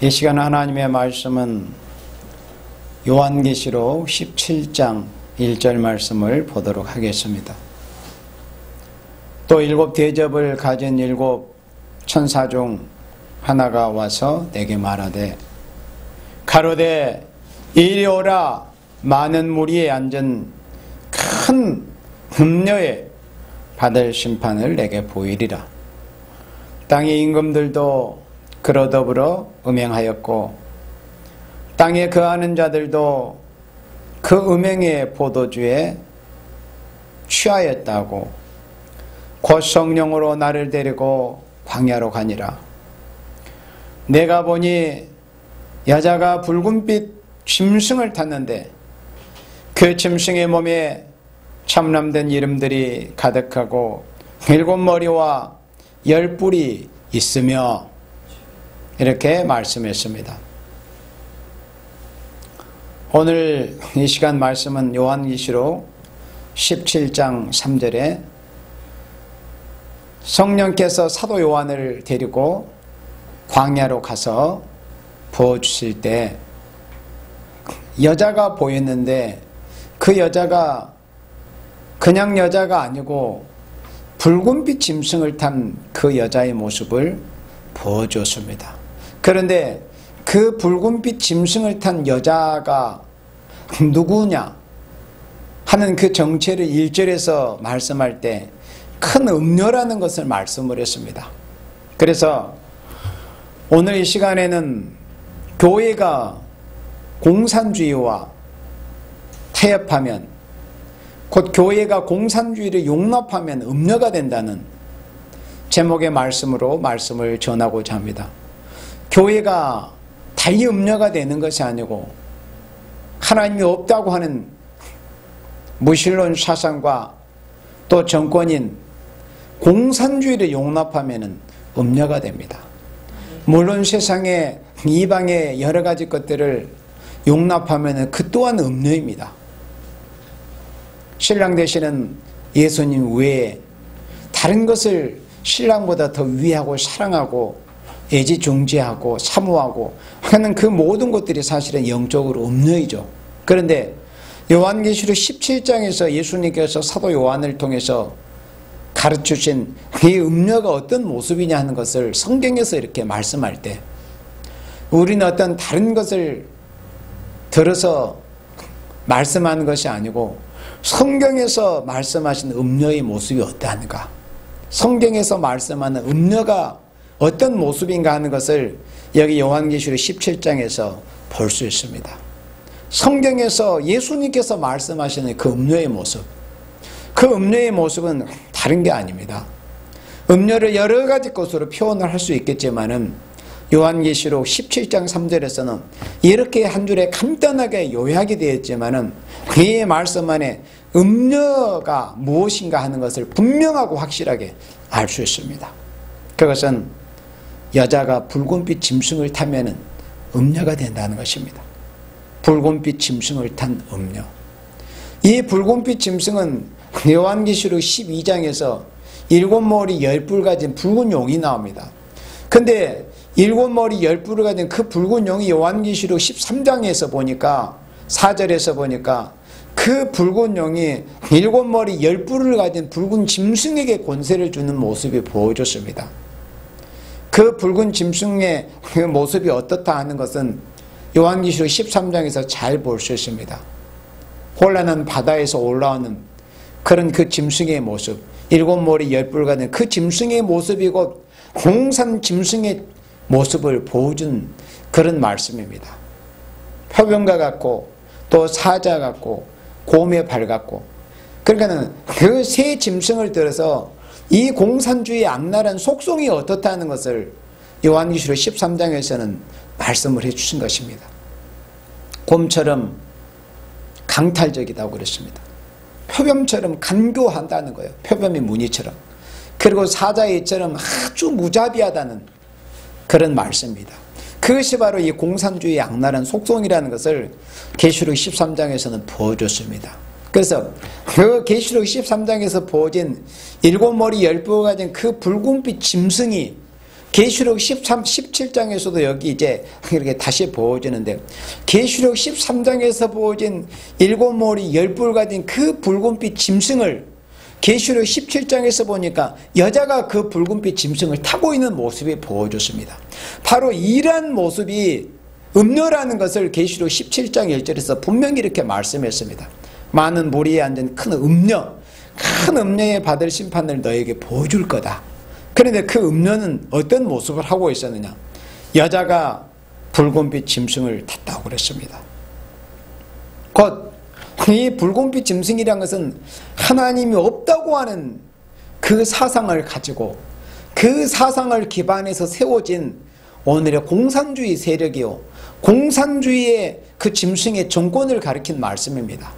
이 시간 하나님의 말씀은 요한계시록 17장 1절 말씀을 보도록 하겠습니다. 또 일곱 대접을 가진 일곱 천사 중 하나가 와서 내게 말하되 가로되 이리 오라. 많은 무리에 앉은 큰 음녀에 받을 심판을 내게 보이리라. 땅의 임금들도 그로 더불어 음행하였고 땅에 거하는 자들도 그 음행의 포도주에 취하였다고 곧 성령으로 나를 데리고 광야로 가니라. 내가 보니 여자가 붉은빛 짐승을 탔는데 그 짐승의 몸에 참남된 이름들이 가득하고 일곱 머리와 열 뿔이 있으며 이렇게 말씀했습니다. 오늘 이 시간 말씀은 요한계시록 17장 3절에 성령께서 사도 요한을 데리고 광야로 가서 부어주실 때 여자가 보였는데 그 여자가 그냥 여자가 아니고 붉은빛 짐승을 탄 그 여자의 모습을 보여줬습니다. 그런데 그 붉은빛 짐승을 탄 여자가 누구냐 하는 그 정체를 1절에서 말씀할 때 큰 음녀라는 것을 말씀을 했습니다. 그래서 오늘 이 시간에는 교회가 공산주의와 타협하면 곧 교회가 공산주의를 용납하면 음녀가 된다는 제목의 말씀으로 말씀을 전하고자 합니다. 교회가 달리 음녀가 되는 것이 아니고 하나님이 없다고 하는 무신론 사상과 또 정권인 공산주의를 용납하면 음녀가 됩니다. 물론 세상에 이방의 여러 가지 것들을 용납하면 그 또한 음녀입니다. 신랑 되시는 예수님 외에 다른 것을 신랑보다 더 위하고 사랑하고 애지중지하고 사모하고 하는 그 모든 것들이 사실은 영적으로 음녀이죠. 그런데 요한계시록 17장에서 예수님께서 사도 요한을 통해서 가르치신 이 음녀가 어떤 모습이냐 하는 것을 성경에서 이렇게 말씀할 때 우리는 어떤 다른 것을 들어서 말씀하는 것이 아니고 성경에서 말씀하신 음녀의 모습이 어떠한가, 성경에서 말씀하는 음녀가 어떤 모습인가 하는 것을 여기 요한계시록 17장에서 볼 수 있습니다. 성경에서 예수님께서 말씀하시는 그 음녀의 모습, 그 음녀의 모습은 다른 게 아닙니다. 음녀를 여러 가지 것으로 표현을 할 수 있겠지만은 요한계시록 17장 3절에서는 이렇게 한 줄에 간단하게 요약이 되었지만은 이 말씀 안에 음녀가 무엇인가 하는 것을 분명하고 확실하게 알 수 있습니다. 그것은 여자가 붉은빛 짐승을 타면은 음녀가 된다는 것입니다. 붉은빛 짐승을 탄 음녀. 이 붉은빛 짐승은 요한계시록 12장에서 일곱 머리 열 뿔 가진 붉은 용이 나옵니다. 근데 일곱 머리 열 뿔을 가진 그 붉은 용이 요한계시록 13장에서 보니까 4절에서 보니까 그 붉은 용이 일곱 머리 열 뿔을 가진 붉은 짐승에게 권세를 주는 모습이 보여졌습니다. 그 붉은 짐승의 그 모습이 어떻다 하는 것은 요한계시록 13장에서 잘 볼 수 있습니다. 혼란한 바다에서 올라오는 그런 그 짐승의 모습, 일곱 머리 열 뿔 가진 그 짐승의 모습이고 공산 짐승의 모습을 보여준 그런 말씀입니다. 표범과 같고 또 사자 같고 곰의 발 같고, 그러니까는 그 세 짐승을 들어서 이 공산주의의 악랄한 속성이 어떻다는 것을 요한계시록 13장에서는 말씀을 해주신 것입니다. 곰처럼 강탈적이다고 그랬습니다. 표범처럼 간교한다는 거예요. 표범의 무늬처럼. 그리고 사자의 처럼 아주 무자비하다는 그런 말씀입니다. 그것이 바로 이 공산주의의 악랄한 속성이라는 것을 계시록 13장에서는 보여줬습니다. 그래서 그 계시록 13장에서 보여진 일곱 머리 열 뿔 가진 그 붉은빛 짐승이 계시록 17장에서도 여기 이제 이렇게 다시 보여지는데, 계시록 13장에서 보여진 7머리 10뿔 가진 그 붉은빛 짐승을 계시록 17장에서 보니까 여자가 그 붉은빛 짐승을 타고 있는 모습이 보여줬습니다. 바로 이러한 모습이 음녀라는 것을 계시록 17장 1절에서 분명히 이렇게 말씀했습니다. 많은 무리에 앉은 큰 음녀, 큰 음녀에 받을 심판을 너에게 보여줄 거다. 그런데 그 음녀는 어떤 모습을 하고 있었느냐? 여자가 붉은빛 짐승을 탔다고 그랬습니다. 곧 이 붉은빛 짐승이란 것은 하나님이 없다고 하는 그 사상을 가지고 그 사상을 기반해서 세워진 오늘의 공산주의 세력이요, 공산주의의 그 짐승의 정권을 가리킨 말씀입니다.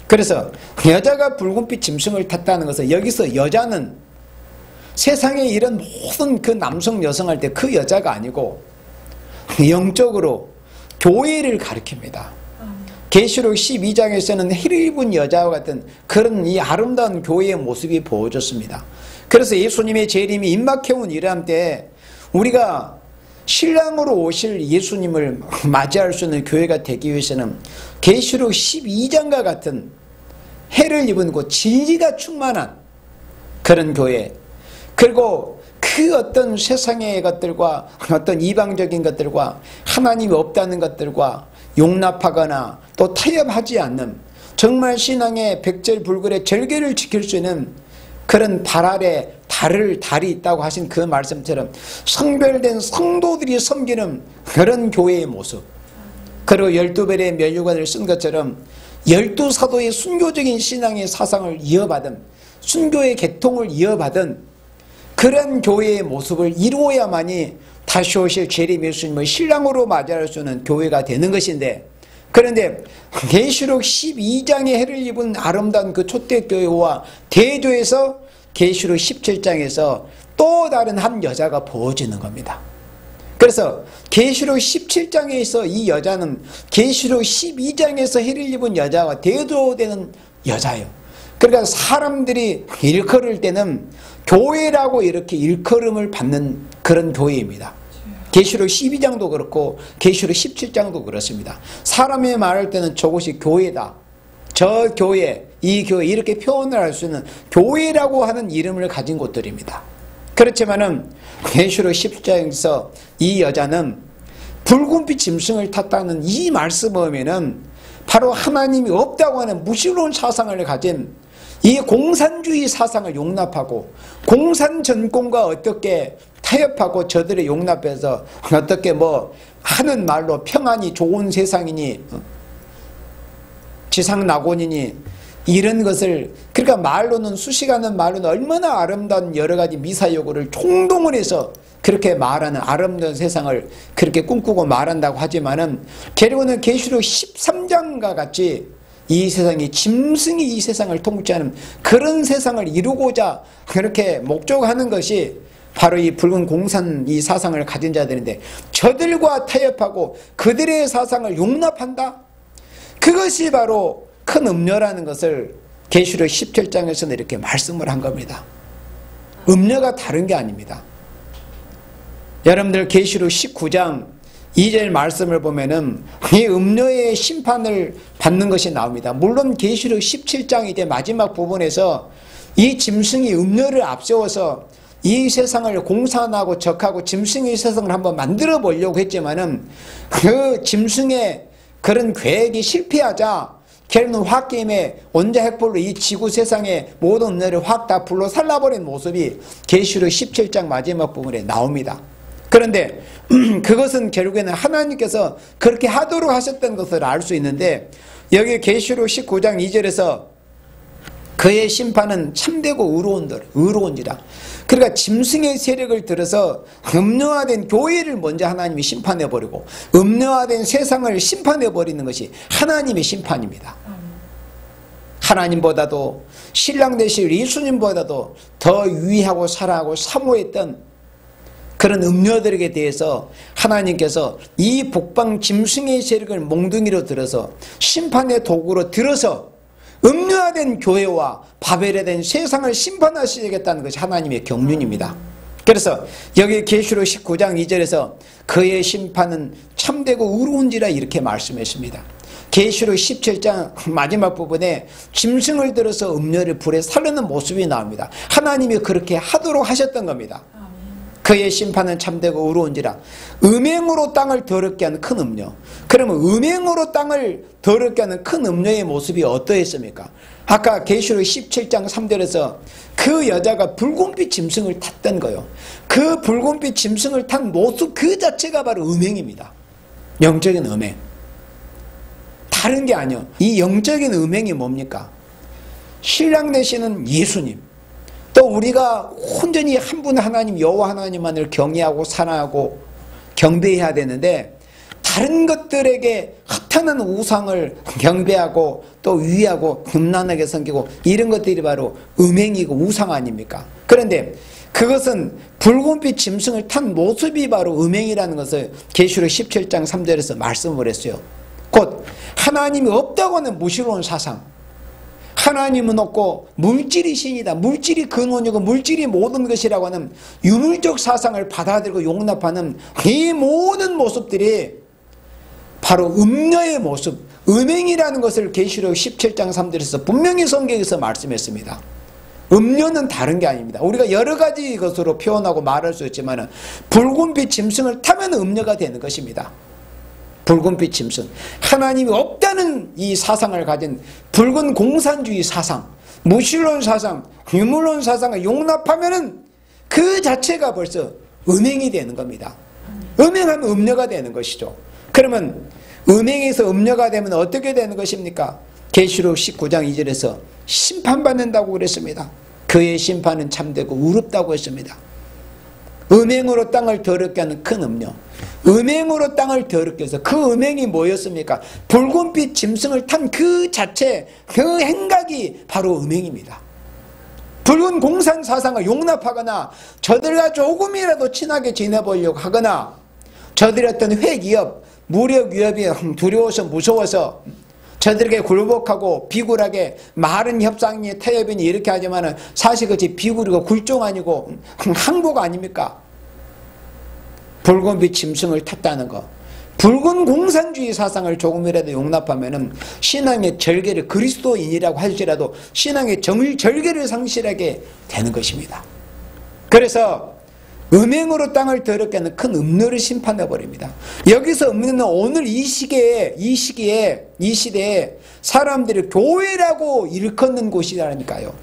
그래서 여자가 붉은빛 짐승을 탔다는 것은, 여기서 여자는 세상에 이런 모든 그 남성 여성 할 때 그 여자가 아니고 영적으로 교회를 가리킵니다. 계시록 12장에서는 해를 입은 여자와 같은 그런 이 아름다운 교회의 모습이 보여졌습니다. 그래서 예수님의 재림이 임박해온 이러한 때 우리가 신랑으로 오실 예수님을 맞이할 수 있는 교회가 되기 위해서는 계시록 12장과 같은 해를 입은 그 진리가 충만한 그런 교회, 그리고 그 어떤 세상의 것들과 어떤 이방적인 것들과 하나님이 없다는 것들과 용납하거나 또 타협하지 않는, 정말 신앙의 백절불굴의 절개를 지킬 수 있는 그런 발 아래 달이 있다고 하신 그 말씀처럼 성별된 성도들이 섬기는 그런 교회의 모습, 그리고 12별의 면류관을 쓴 것처럼 12사도의 순교적인 신앙의 사상을 이어받은, 순교의 계통을 이어받은 그런 교회의 모습을 이루어야만이 다시 오실 재림 예수님을 신랑으로 맞이할 수 있는 교회가 되는 것인데, 그런데 계시록 12장의 해를 입은 아름다운 그 초대교회와 대조해서 계시록 17장에서 또 다른 한 여자가 보여지는 겁니다. 그래서 계시록 17장에서 이 여자는 계시록 12장에서 해를 입은 여자와 대조되는 여자예요. 그러니까 사람들이 일컬을 때는 교회라고 이렇게 일컬음을 받는 그런 교회입니다. 계시록 12장도 그렇고 계시록 17장도 그렇습니다. 사람이 말할 때는 저곳이 교회다, 저 교회, 이 교회, 이렇게 표현을 할 수 있는 교회라고 하는 이름을 가진 곳들입니다. 그렇지만은 계시록 17장에서 이 여자는 붉은빛 짐승을 탔다는 이 말씀을 보면은 바로 하나님이 없다고 하는 무신론 사상을 가진 이 공산주의 사상을 용납하고 공산 정권과 어떻게 타협하고 저들의 용납해서 어떻게 하는 말로 평안이 좋은 세상이니 지상낙원이니 이런 것을, 그러니까 말로는 수식하는 말로는 얼마나 아름다운 여러 가지 미사여구를 총동을 해서 그렇게 말하는 아름다운 세상을 그렇게 꿈꾸고 말한다고 하지만은 결국은 계시록 13장과 같이 이 세상이 짐승이 이 세상을 통치하는 그런 세상을 이루고자 그렇게 목적하는 것이 바로 이 붉은 공산 이 사상을 가진 자들인데, 저들과 타협하고 그들의 사상을 용납한다? 그것이 바로 큰 음녀라는 것을 계시록 17장에서는 이렇게 말씀을 한 겁니다. 음녀가 다른 게 아닙니다. 여러분들 계시록 19장 2절 말씀을 보면은 이 음녀의 심판을 받는 것이 나옵니다. 물론 계시록 17장 이제 마지막 부분에서 이 짐승이 음녀를 앞세워서 이 세상을 공산하고 적하고 짐승의 세상을 한번 만들어 보려고 했지만은 그 짐승의 그런 계획이 실패하자 결국은 홧김에 원자핵불로 이 지구 세상의 모든 음녀를 확 다 불로 살라버린 모습이 계시록 17장 마지막 부분에 나옵니다. 그런데 그것은 결국에는 하나님께서 그렇게 하도록 하셨던 것을 알 수 있는데, 여기 계시록 19장 2절에서 그의 심판은 참되고 의로운지라. 그러니까 짐승의 세력을 들어서 음녀화된 교회를 먼저 하나님이 심판해버리고 음녀화된 세상을 심판해버리는 것이 하나님의 심판입니다. 하나님보다도 신랑 되실 예수님보다도 더 유의하고 사랑하고 사모했던 그런 음녀들에게 대해서 하나님께서 이 북방 짐승의 세력을 몽둥이로 들어서 심판의 도구로 들어서 음녀화된 교회와 바벨에 된 세상을 심판하시겠다는 것이 하나님의 경륜입니다. 그래서 여기 계시록 19장 2절에서 그의 심판은 참되고 의로운지라 이렇게 말씀했습니다. 계시록 17장 마지막 부분에 짐승을 들어서 음료를 불에 살르는 모습이 나옵니다. 하나님이 그렇게 하도록 하셨던 겁니다. 그의 심판은 참되고 의로운지라. 음행으로 땅을 더럽게 하는 큰 음료. 그러면 음행으로 땅을 더럽게 하는 큰 음료의 모습이 어떠했습니까? 아까 계시록 17장 3절에서 그 여자가 붉은빛 짐승을 탔던 거예요. 그 붉은빛 짐승을 탄 모습 그 자체가 바로 음행입니다. 영적인 음행. 다른 게 아니요. 이 영적인 음행이 뭡니까? 신랑 되시는 예수님, 또 우리가 온전히 한 분 하나님 여호와 하나님만을 경외하고 사랑하고 경배해야 되는데 다른 것들에게 허탄한 우상을 경배하고 또 위하고 음란하게 섬기고 이런 것들이 바로 음행이고 우상 아닙니까? 그런데 그것은 붉은빛 짐승을 탄 모습이 바로 음행이라는 것을 계시록 17장 3절에서 말씀을 했어요. 곧 하나님이 없다고 하는 무시로운 사상, 하나님은 없고 물질이 신이다, 물질이 근원이고 물질이 모든 것이라고 하는 유물적 사상을 받아들이고 용납하는 이 모든 모습들이 바로 음녀의 모습, 음행이라는 것을 계시록 17장 3절에서 분명히 성경에서 말씀했습니다. 음녀는 다른 게 아닙니다. 우리가 여러 가지 것으로 표현하고 말할 수 있지만 붉은빛 짐승을 타면 음녀가 되는 것입니다. 붉은빛 짐승, 하나님이 없다는 이 사상을 가진 붉은 공산주의 사상, 무신론 사상, 유물론 사상을 용납하면은 그 자체가 벌써 음행이 되는 겁니다. 음행하면 음녀가 되는 것이죠. 그러면 음행에서 음녀가 되면 어떻게 되는 것입니까? 계시록 19장 2절에서 심판받는다고 그랬습니다. 그의 심판은 참되고 의롭다고 했습니다. 음행으로 땅을 더럽게 하는 큰 음녀, 음행으로 땅을 더럽게 해서 그 음행이 뭐였습니까? 붉은빛 짐승을 탄 그 자체, 그 행각이 바로 음행입니다. 붉은 공산 사상을 용납하거나 저들과 조금이라도 친하게 지내보려고 하거나 저들의 어떤 회기업, 무력 위협이 두려워서 무서워서 저들에게 굴복하고 비굴하게 말은 협상이 태엽이니 이렇게 하지만 사실 그것이 비굴이고 굴종 아니고 항복 아닙니까? 붉은빛 짐승을 탔다는 것, 붉은 공산주의 사상을 조금이라도 용납하면 신앙의 절개를, 그리스도인이라고 할지라도 신앙의 절개를 상실하게 되는 것입니다. 그래서 음행으로 땅을 더럽게 하는 큰 음료를 심판해버립니다. 여기서 음료는 오늘 이 시대에 사람들이 교회라고 일컫는 곳이라니까요.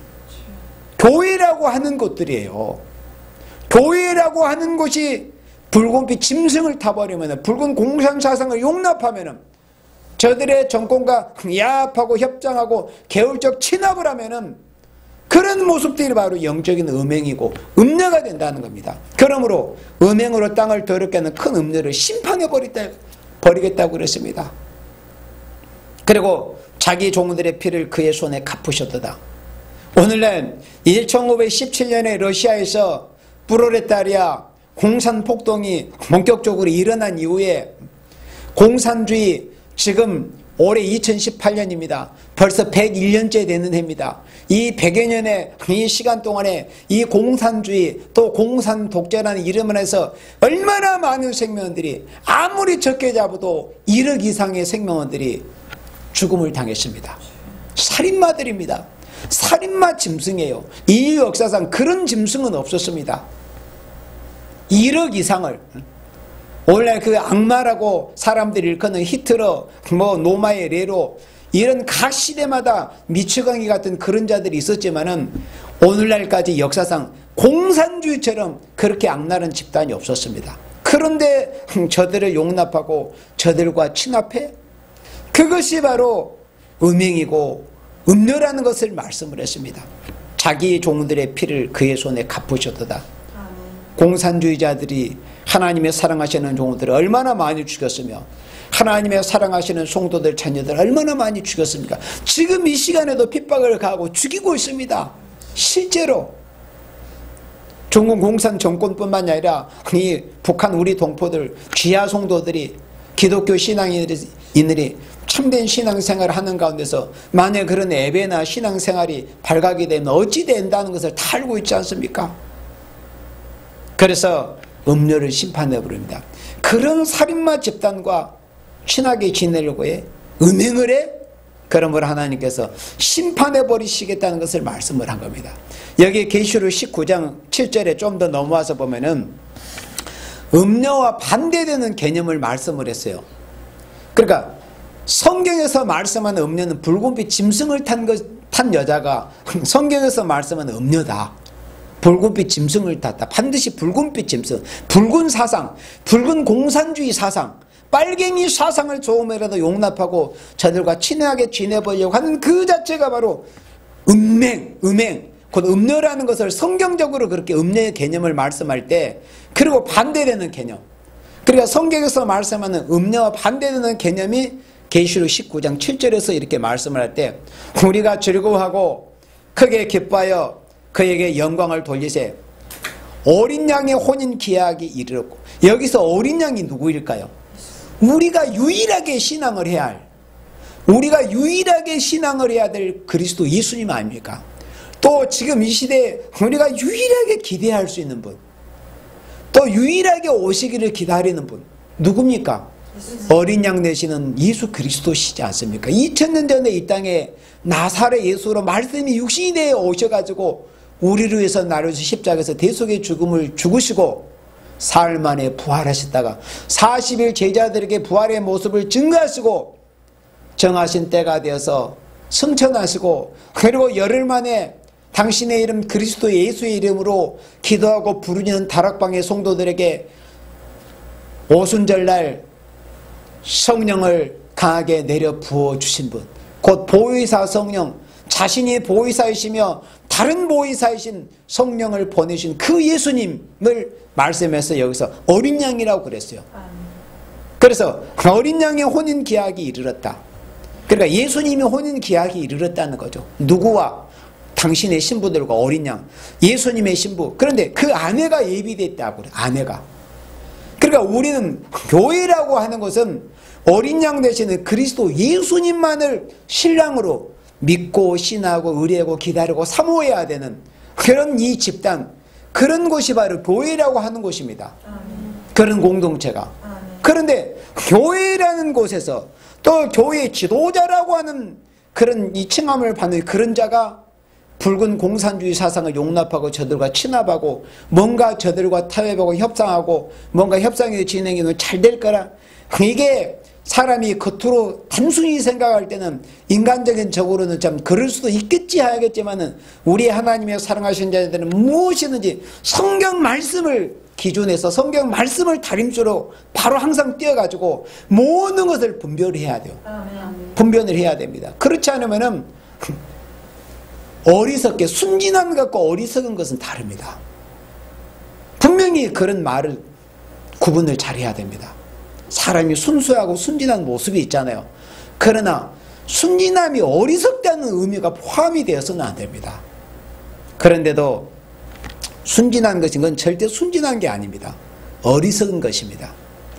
교회라고 하는 곳들이에요. 교회라고 하는 곳이 붉은빛 짐승을 타버리면, 붉은 공산사상을 용납하면, 저들의 정권과 야합하고 협상하고 개울적 친합을 하면 그런 모습들이 바로 영적인 음행이고 음녀가 된다는 겁니다. 그러므로 음행으로 땅을 더럽게 하는 큰 음녀를 심판해 버리겠다고 그랬습니다. 그리고 자기 종들의 피를 그의 손에 갚으셨도다. 오늘날 1917년에 러시아에서 프롤레타리아 공산폭동이 본격적으로 일어난 이후에 공산주의, 지금 올해 2018년입니다. 벌써 101년째 되는 해입니다. 이 100여 년의 이 시간 동안에 이 공산주의 또 공산 독재라는 이름을 해서 얼마나 많은 생명들이, 아무리 적게 잡아도 1억 이상의 생명들이 죽음을 당했습니다. 살인마들입니다. 살인마 짐승이에요. 이 역사상 그런 짐승은 없었습니다. 1억 이상을, 원래 그 악마라고 사람들이 일컫는 히틀러, 노마의 레로, 이런 각 시대마다 미치광이 같은 그런 자들이 있었지만은 오늘날까지 역사상 공산주의처럼 그렇게 악랄한 집단이 없었습니다. 그런데 저들을 용납하고 저들과 친합해? 그것이 바로 음행이고 음료라는 것을 말씀을 했습니다. 자기 종들의 피를 그의 손에 갚으셨도다. 공산주의자들이 하나님의 사랑하시는 종들을 얼마나 많이 죽였으며 하나님의 사랑하시는 성도들 자녀들 얼마나 많이 죽였습니까? 지금 이 시간에도 핍박을 가하고 죽이고 있습니다. 실제로 중국 공산 정권뿐만 아니라 이 북한 우리 동포들, 귀하 성도들이, 기독교 신앙인들이 참된 신앙생활을 하는 가운데서 만약 그런 예배나 신앙생활이 발각이 되면 어찌 된다는 것을 다 알고 있지 않습니까? 그래서 음료를 심판해 버립니다. 그런 살인마 집단과 친하게 지내려고 해? 음행을 해? 그러므로 하나님께서 심판해 버리시겠다는 것을 말씀을 한 겁니다. 여기 계시록 19장 7절에 좀 더 넘어와서 보면은 음료와 반대되는 개념을 말씀을 했어요. 그러니까 성경에서 말씀하는 음료는 붉은빛 짐승을 탄 여자가 성경에서 말씀하는 음료다. 붉은빛 짐승을 탔다. 반드시 붉은빛 짐승, 붉은 사상, 붉은 공산주의 사상, 빨갱이 사상을 조금이라도 용납하고 저들과 친하게 지내보려고 하는 그 자체가 바로 음행, 곧 음료라는 것을 성경적으로 그렇게 음료의 개념을 말씀할 때, 그리고 반대되는 개념, 그러니까 성경에서 말씀하는 음료와 반대되는 개념이 계시록 19장 7절에서 이렇게 말씀을 할 때, 우리가 즐거워하고 크게 기뻐하여 그에게 영광을 돌리세. 어린 양의 혼인 기약이 이르렀고, 여기서 어린 양이 누구일까요? 우리가 유일하게 신앙을 해야 할, 우리가 유일하게 신앙을 해야 될 그리스도 예수님 아닙니까? 또 지금 이 시대에 우리가 유일하게 기대할 수 있는 분, 또 유일하게 오시기를 기다리는 분 누굽니까? 어린 양 되시는 예수 그리스도시지 않습니까? 2000년 전에 이 땅에 나사렛 예수로 말씀이 육신이 되어 오셔가지고 우리를 위해서 나를 위해서 십자가에서 대속의 죽음을 죽으시고 사흘 만에 부활하셨다가 40일 제자들에게 부활의 모습을 증거하시고 정하신 때가 되어서 승천하시고, 그리고 열흘 만에 당신의 이름 그리스도 예수의 이름으로 기도하고 부르짖는 다락방의 성도들에게 오순절날 성령을 강하게 내려 부어주신 분, 곧 보혜사 성령, 자신이 보혜사이시며 다른 보혜사이신 성령을 보내신 그 예수님을 말씀해서 여기서 어린 양이라고 그랬어요. 그래서 어린 양의 혼인 기약이 이르렀다. 그러니까 예수님이 혼인 기약이 이르렀다는 거죠. 누구와? 당신의 신부들과 어린 양, 예수님의 신부. 그런데 그 아내가 예비됐다고 그래요. 아내가. 그러니까 우리는 교회라고 하는 것은 어린 양 되시는 그리스도 예수님만을 신랑으로 믿고 신하고 의뢰하고 기다리고 사모해야 되는 그런 이 집단, 그런 곳이 바로 교회라고 하는 곳입니다. 그런 공동체가. 그런데 교회라는 곳에서 또 교회 지도자라고 하는 그런 이 칭함을 받는 그런 자가 붉은 공산주의 사상을 용납하고 저들과 친합하고 뭔가 저들과 타협하고 협상하고 뭔가 협상이 진행이 잘 될 거라, 이게 사람이 겉으로 단순히 생각할 때는 인간적인 적으로는 참 그럴 수도 있겠지 하겠지만은, 우리 하나님의 사랑하신 자들은 무엇이든지 성경 말씀을 기준에서 성경 말씀을 다림줄로 바로 항상 띄어가지고 모든 것을 분별을 해야 돼요. 분별을 해야 됩니다. 그렇지 않으면은 어리석게, 순진함 갖고 어리석은 것은 다릅니다. 분명히 그런 말을 구분을 잘해야 됩니다. 사람이 순수하고 순진한 모습이 있잖아요. 그러나 순진함이 어리석다는 의미가 포함이 되어서는 안 됩니다. 그런데도 순진한 것인 건 절대 순진한 게 아닙니다. 어리석은 것입니다.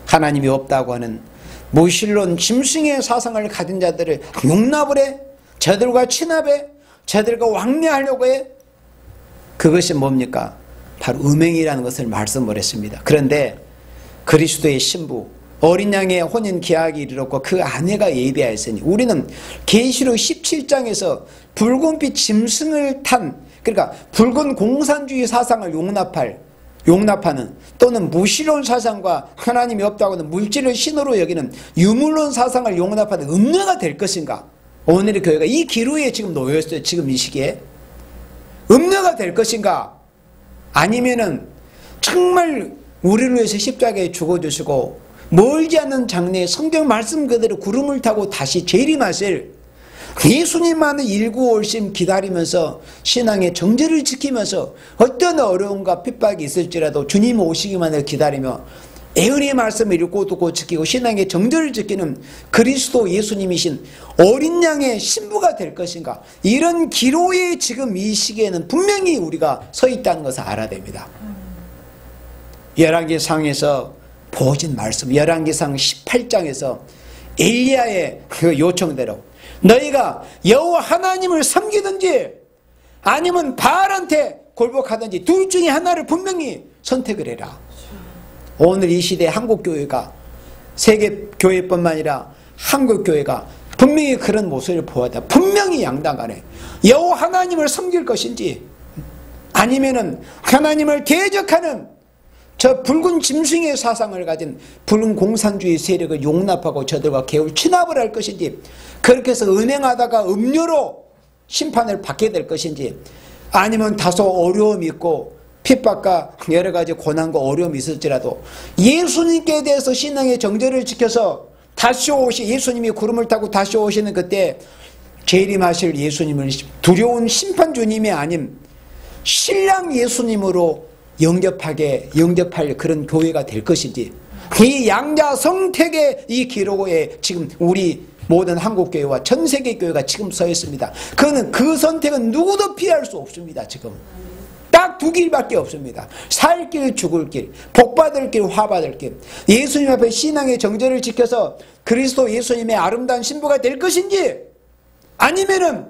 하나님이 없다고 하는 무신론 짐승의 사상을 가진 자들을 용납을 해, 저들과 친합해, 저들과 왕래하려고 해. 그것이 뭡니까? 바로 음행이라는 것을 말씀을 했습니다. 그런데 그리스도의 신부 어린 양의 혼인 기약이 이르렀고 그 아내가 예비하였으니, 우리는 계시록 17장에서 붉은빛 짐승을 탄, 그러니까 붉은 공산주의 사상을 용납하는, 또는 무신론 사상과 하나님이 없다고 하는 물질을 신으로 여기는 유물론 사상을 용납하는 음녀가 될 것인가? 오늘의 교회가 이 기로에 지금 놓여있어요. 지금 이 시기에 음녀가 될 것인가? 아니면은 정말 우리를 위해서 십자가에 죽어주시고 멀지 않은 장래에 성경 말씀 그대로 구름을 타고 다시 재림하실 예수님만을 일구올심 기다리면서 신앙의 정절을 지키면서 어떤 어려움과 핍박이 있을지라도 주님 오시기만을 기다리며 애은의 말씀을 읽고 듣고 지키고 신앙의 정절을 지키는 그리스도 예수님이신 어린 양의 신부가 될 것인가? 이런 기로에 지금 이 시기에는 분명히 우리가 서 있다는 것을 알아야 됩니다. 열왕기상에서 보여진 말씀, 열왕기상 18장에서 엘리야의 그 요청대로 너희가 여호와 하나님을 섬기든지 아니면 바알한테 굴복하든지 둘 중에 하나를 분명히 선택을 해라. 오늘 이 시대에 한국교회가 세계교회뿐만 아니라 한국교회가 분명히 그런 모습을 보여야 돼. 분명히 양당 간에 여호와 하나님을 섬길 것인지 아니면은 하나님을 대적하는 저 붉은 짐승의 사상을 가진 붉은 공산주의 세력을 용납하고 저들과 개울 친합을 할 것인지, 그렇게 해서 은행하다가 음료로 심판을 받게 될 것인지, 아니면 다소 어려움이 있고 핍박과 여러 가지 고난과 어려움이 있을지라도 예수님께 대해서 신앙의 정절을 지켜서 다시 예수님이 구름을 타고 다시 오시는 그때 재림하실 예수님을 두려운 심판 주님이 아닌 신랑 예수님으로 영접할 그런 교회가 될 것인지, 이 양자 성택의 이 기로에 지금 우리 모든 한국교회와 전세계 교회가 지금 서 있습니다. 그 선택은 누구도 피할 수 없습니다. 지금 딱 두 길밖에 없습니다. 살 길, 죽을 길, 복받을 길, 화받을 길. 예수님 앞에 신앙의 정절을 지켜서 그리스도 예수님의 아름다운 신부가 될 것인지, 아니면은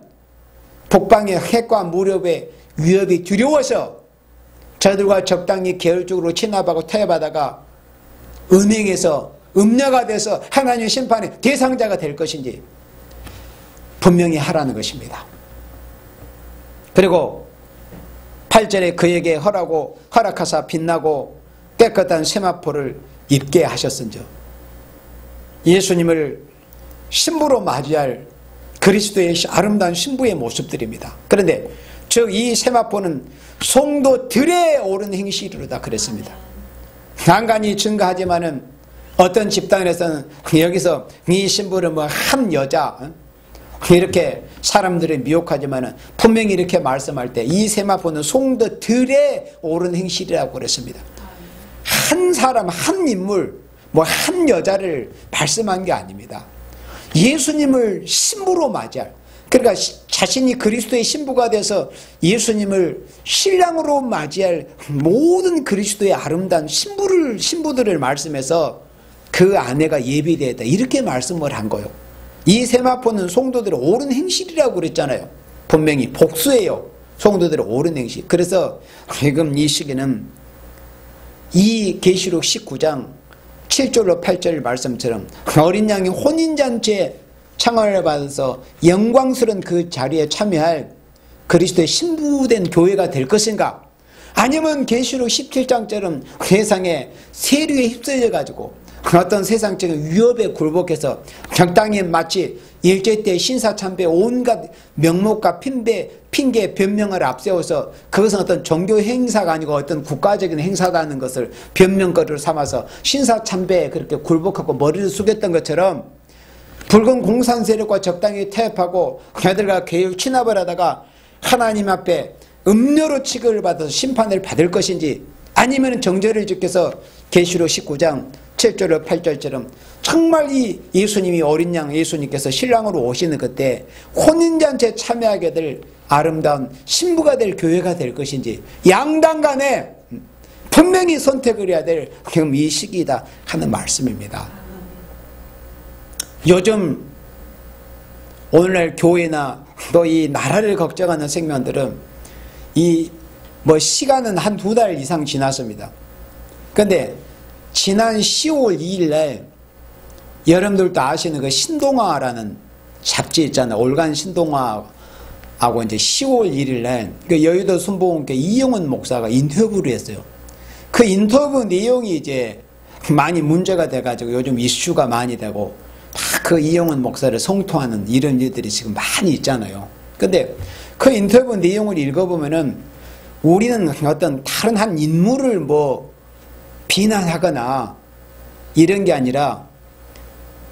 북방의 핵과 무력의 위협이 두려워서 저들과 적당히 계열적으로 친합하고 타협하다가 음행에서 음녀가 돼서 하나님의 심판의 대상자가 될 것인지 분명히 하라는 것입니다. 그리고 8절에 그에게 허락하사 빛나고 깨끗한 세마포를 입게 하셨은즉, 예수님을 신부로 맞이할 그리스도의 아름다운 신부의 모습들입니다. 그런데 즉 이 세마포는 성도들의 옳은 행실이로다 그랬습니다. 간간히 증거하지만은 어떤 집단에서는 여기서 이 신부를 뭐 한 여자 이렇게 사람들을 미혹하지만은 분명히 이렇게 말씀할 때 이 세마포는 성도들의 옳은 행실이라고 그랬습니다. 한 사람, 한 인물, 뭐 한 여자를 말씀한 게 아닙니다. 예수님을 신부로 맞이할, 그러니까 자신이 그리스도의 신부가 돼서 예수님을 신랑으로 맞이할 모든 그리스도의 아름다운 신부들을 말씀해서 그 아내가 예비되었다, 이렇게 말씀을 한 거예요. 이 세마포는 성도들의 옳은 행실이라고 그랬잖아요. 분명히 복수예요. 성도들의 옳은 행실. 그래서 지금 이 시기는 이 계시록 19장 7절로 8절 말씀처럼 어린 양이 혼인잔치에 창화를 받아서 영광스러운 그 자리에 참여할 그리스도의 신부된 교회가 될 것인가, 아니면 계시록 17장처럼 세상에 세류에 휩쓸려 가지고 어떤 세상적인 위협에 굴복해서 적당히 마치 일제 때 신사참배 온갖 명목과 핑계 변명을 앞세워서 그것은 어떤 종교 행사가 아니고 어떤 국가적인 행사라는 것을 변명거리로 삼아서 신사참배에 그렇게 굴복하고 머리를 숙였던 것처럼 붉은 공산 세력과 적당히 타협하고 걔들과 계율 친합을 하다가 하나님 앞에 음료로 취급을 받아서 심판을 받을 것인지, 아니면 정절을 지켜서 계시록 19장 7절로 8절처럼 정말 이 예수님이 어린 양 예수님께서 신랑으로 오시는 그때 혼인잔치에 참여하게 될 아름다운 신부가 될 교회가 될 것인지, 양당 간에 분명히 선택을 해야 될 지금 이 시기이다 하는 말씀입니다. 요즘 오늘날 교회나 또 이 나라를 걱정하는 생명들은 시간은 한 2달 이상 지났습니다. 그런데 지난 10월 2일 날 여러분들도 아시는 그 신동아라는 잡지 있잖아요. 올간 신동아하고 이제 10월 1일 날 그 여의도 순복음교회 이영훈 목사가 인터뷰를 했어요. 그 인터뷰 내용이 이제 많이 문제가 돼가지고 요즘 이슈가 많이 되고 그 이영훈 목사를 성토하는 이런 일들이 지금 많이 있잖아요. 근데 그 인터뷰 내용을 읽어보면은 우리는 어떤 다른 한 인물을 비난하거나 이런 게 아니라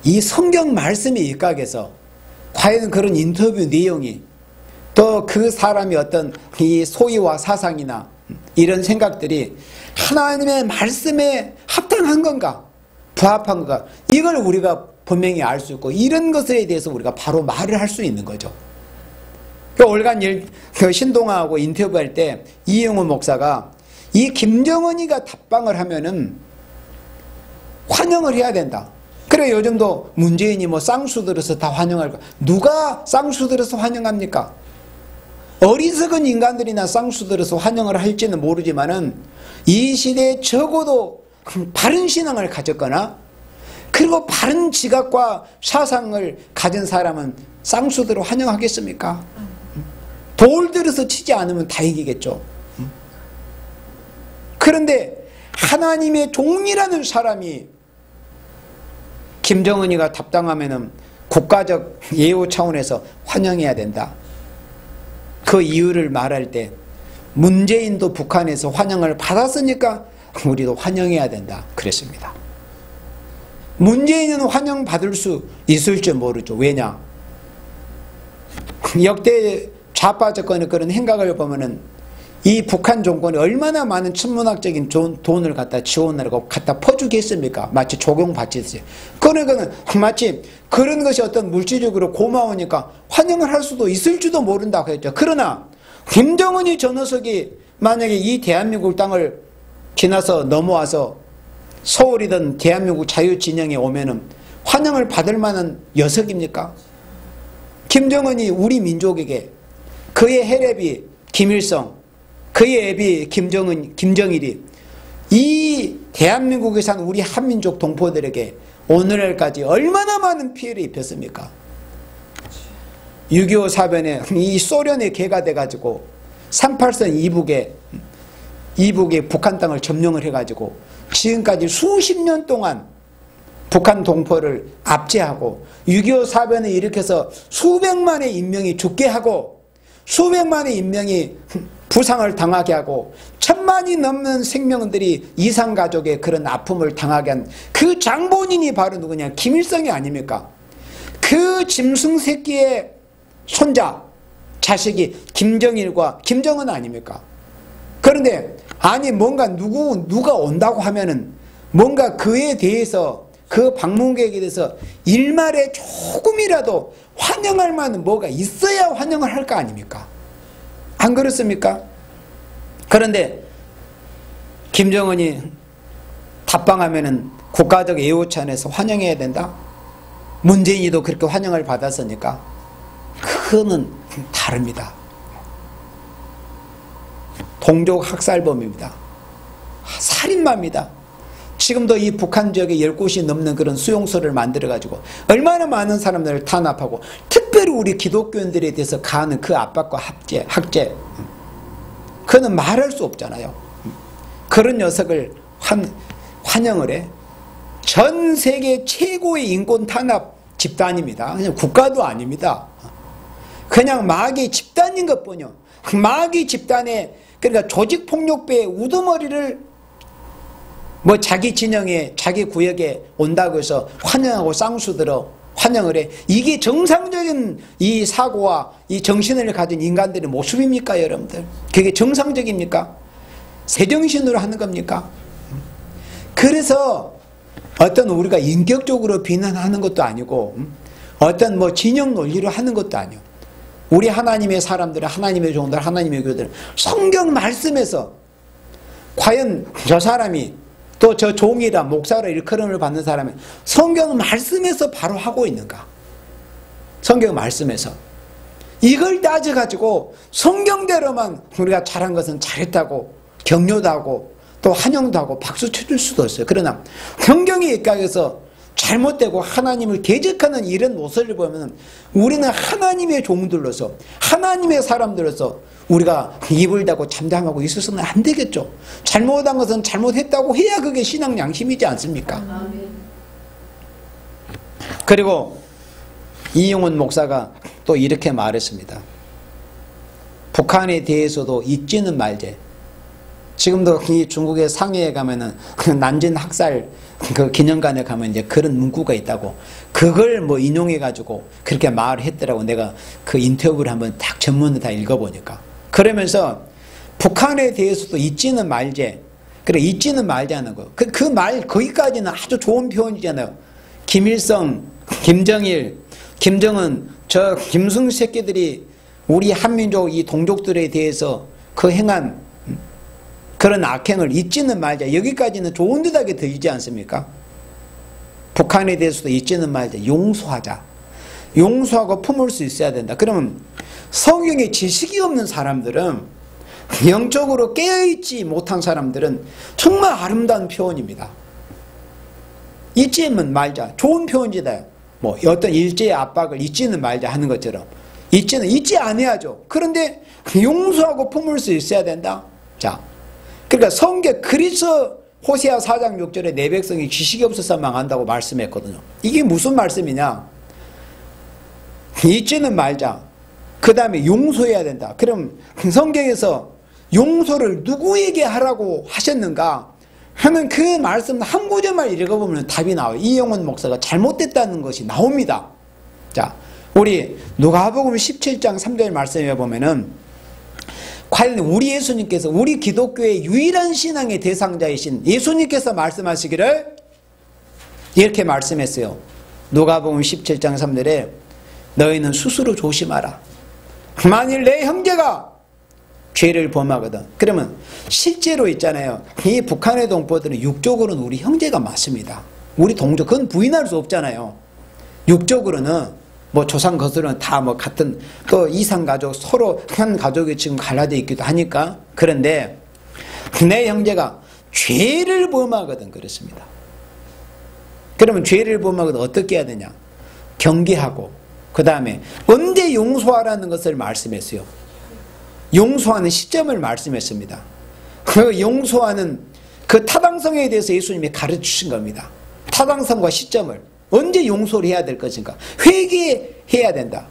이 성경 말씀에 입각해서 과연 그런 인터뷰 내용이 또 그 사람이 어떤 이 소위와 사상이나 이런 생각들이 하나님의 말씀에 합당한 건가, 부합한 건가, 이걸 우리가 분명히 알 수 있고, 이런 것에 대해서 우리가 바로 말을 할 수 있는 거죠. 올간 신동아하고 인터뷰할 때 이영훈 목사가 이 김정은이가 답방을 하면은 환영을 해야 된다. 그래, 요즘도 문재인이 쌍수 들어서 다 환영할 거야. 누가 쌍수 들어서 환영합니까? 어리석은 인간들이나 쌍수 들어서 환영을 할지는 모르지만은 이 시대에 적어도 바른 신앙을 가졌거나 그리고 바른 지각과 사상을 가진 사람은 쌍수대로 환영하겠습니까? 돌 들어서 치지 않으면 다 이기겠죠. 그런데 하나님의 종이라는 사람이 김정은이가 답당하면은 국가적 예우 차원에서 환영해야 된다. 그 이유를 말할 때 문재인도 북한에서 환영을 받았으니까 우리도 환영해야 된다 그랬습니다. 문재인은 환영받을 수 있을지 모르죠. 왜냐? 역대 좌파 정권의 그런 행각을 보면은 이 북한 정권이 얼마나 많은 천문학적인 돈을 갖다 지원하고 갖다 퍼주겠습니까? 마치 조경받듯이. 그러니까는 마치 그런 것이 어떤 물질적으로 고마우니까 환영을 할 수도 있을지도 모른다고 했죠. 그러나 김정은이 저 녀석이 만약에 이 대한민국 땅을 지나서 넘어와서 서울이든 대한민국 자유진영에 오면은 환영을 받을 만한 녀석입니까? 김정은이 우리 민족에게 그의 해랩이 김일성, 그의 애비 김정일이 이 대한민국에 산 우리 한민족 동포들에게 오늘날까지 얼마나 많은 피해를 입혔습니까? 6.25 사변에 이 소련의 개가 돼가지고 38선 이북에 북한 땅을 점령을 해가지고 지금까지 수십 년 동안 북한 동포를 압제하고 6.25 사변을 일으켜서 수백만의 인명이 죽게 하고 수백만의 인명이 부상을 당하게 하고 1000만이 넘는 생명들이 이산가족의 그런 아픔을 당하게 한 그 장본인이 바로 누구냐? 김일성이 아닙니까? 그 짐승 새끼의 손자, 자식이 김정일과 김정은 아닙니까? 그런데 아니 뭔가 누가 온다고 하면은 뭔가 그에 대해서 그 방문객에 대해서 일말에 조금이라도 환영할 만한 뭐가 있어야 환영을 할 거 아닙니까? 안 그렇습니까? 그런데 김정은이 답방하면은 국가적 예우찬에서 환영해야 된다? 문재인이도 그렇게 환영을 받았으니까 그거는 다릅니다. 동족 학살범입니다. 살인마입니다. 지금도 이 북한 지역에 10곳이 넘는 그런 수용소를 만들어가지고 얼마나 많은 사람들을 탄압하고 특별히 우리 기독교인들에 대해서 가하는 그 압박과 학제 그거는 말할 수 없잖아요. 그런 녀석을 환영을 해. 전 세계 최고의 인권 탄압 집단입니다. 그냥 국가도 아닙니다. 그냥 마귀 집단인 것뿐이요. 마귀 집단의 그러니까 조직폭력배의 우두머리를 뭐 자기 진영에 자기 구역에 온다고 해서 환영하고 쌍수들어 환영을 해. 이게 정상적인 이 사고와 이 정신을 가진 인간들의 모습입니까 여러분들? 그게 정상적입니까? 새정신으로 하는 겁니까? 그래서 어떤 우리가 인격적으로 비난하는 것도 아니고 어떤 뭐 진영 논리로 하는 것도 아니고 우리 하나님의 사람들, 하나님의 종들, 하나님의 교들 성경 말씀에서 과연 저 사람이 또 저 종이라 목사라 일컬음을 받는 사람이 성경 말씀에서 바로 하고 있는가? 성경 말씀에서 이걸 따져가지고 성경대로만 우리가 잘한 것은 잘했다고 격려도 하고 또 환영도 하고 박수 쳐줄 수도 있어요. 그러나 성경에 입각해서 잘못되고 하나님을 대적하는 이런 모습을 보면 우리는 하나님의 종들로서 하나님의 사람들로서 우리가 입을 닫고 잠잠하고 있어서는 안 되겠죠. 잘못한 것은 잘못했다고 해야 그게 신앙 양심이지 않습니까? 그리고 이용훈 목사가 또 이렇게 말했습니다. 북한에 대해서도 잊지는 말제. 지금도 이 중국의 상해에 가면은 난징 학살 그 기념관에 가면 이제 그런 문구가 있다고 그걸 뭐 인용해가지고 그렇게 말을 했더라고. 내가 그 인터뷰를 한번 딱 전문을 다 읽어보니까. 그러면서 북한에 대해서도 잊지는 말제. 그래, 잊지는 말자는 거. 그 말, 거기까지는 아주 좋은 표현이잖아요. 김일성, 김정일, 김정은, 저 김승 새끼들이 우리 한민족 이 동족들에 대해서 그 행한 그런 악행을 잊지는 말자. 여기까지는 좋은 듯하게 들리지 않습니까? 북한에 대해서도 잊지는 말자. 용서하자. 용서하고 품을 수 있어야 된다. 그러면 성경에 지식이 없는 사람들은 영적으로 깨어있지 못한 사람들은 정말 아름다운 표현입니다. 잊지는 말자. 좋은 표현이다. 뭐 어떤 일제의 압박을 잊지는 말자 하는 것처럼 잊지는 잊지 않아야죠. 그런데 용서하고 품을 수 있어야 된다. 자, 그러니까 성경 그리스도 호세아 4장 6절에 내 백성이 지식이 없어서 망한다고 말씀했거든요. 이게 무슨 말씀이냐? 잊지는 말자. 그 다음에 용서해야 된다. 그럼 성경에서 용서를 누구에게 하라고 하셨는가 하는 그 말씀 한 구절만 읽어보면 답이 나와요. 이영훈 목사가 잘못됐다는 것이 나옵니다. 자, 우리 누가복음 17장 3절 말씀에 보면은 과연 우리 예수님께서 우리 기독교의 유일한 신앙의 대상자이신 예수님께서 말씀하시기를 이렇게 말씀했어요. 누가복음 17장 3절에 너희는 스스로 조심하라. 만일 내 형제가 죄를 범하거든. 그러면 실제로 있잖아요. 이 북한의 동포들은 육적으로는 우리 형제가 맞습니다. 우리 동족, 그건 부인할 수 없잖아요. 육적으로는 뭐 조상 거슬은 다 뭐 같은 그 이상 가족 서로 한 가족이 지금 갈라져 있기도 하니까. 그런데 내 형제가 죄를 범하거든 그렇습니다. 그러면 죄를 범하거든 어떻게 해야 되냐? 경계하고 그 다음에 언제 용서하라는 것을 말씀했어요. 용서하는 시점을 말씀했습니다. 그 용서하는 그 타당성에 대해서 예수님이 가르치신 겁니다. 타당성과 시점을 언제 용서를 해야 될 것인가? 회개해야 된다.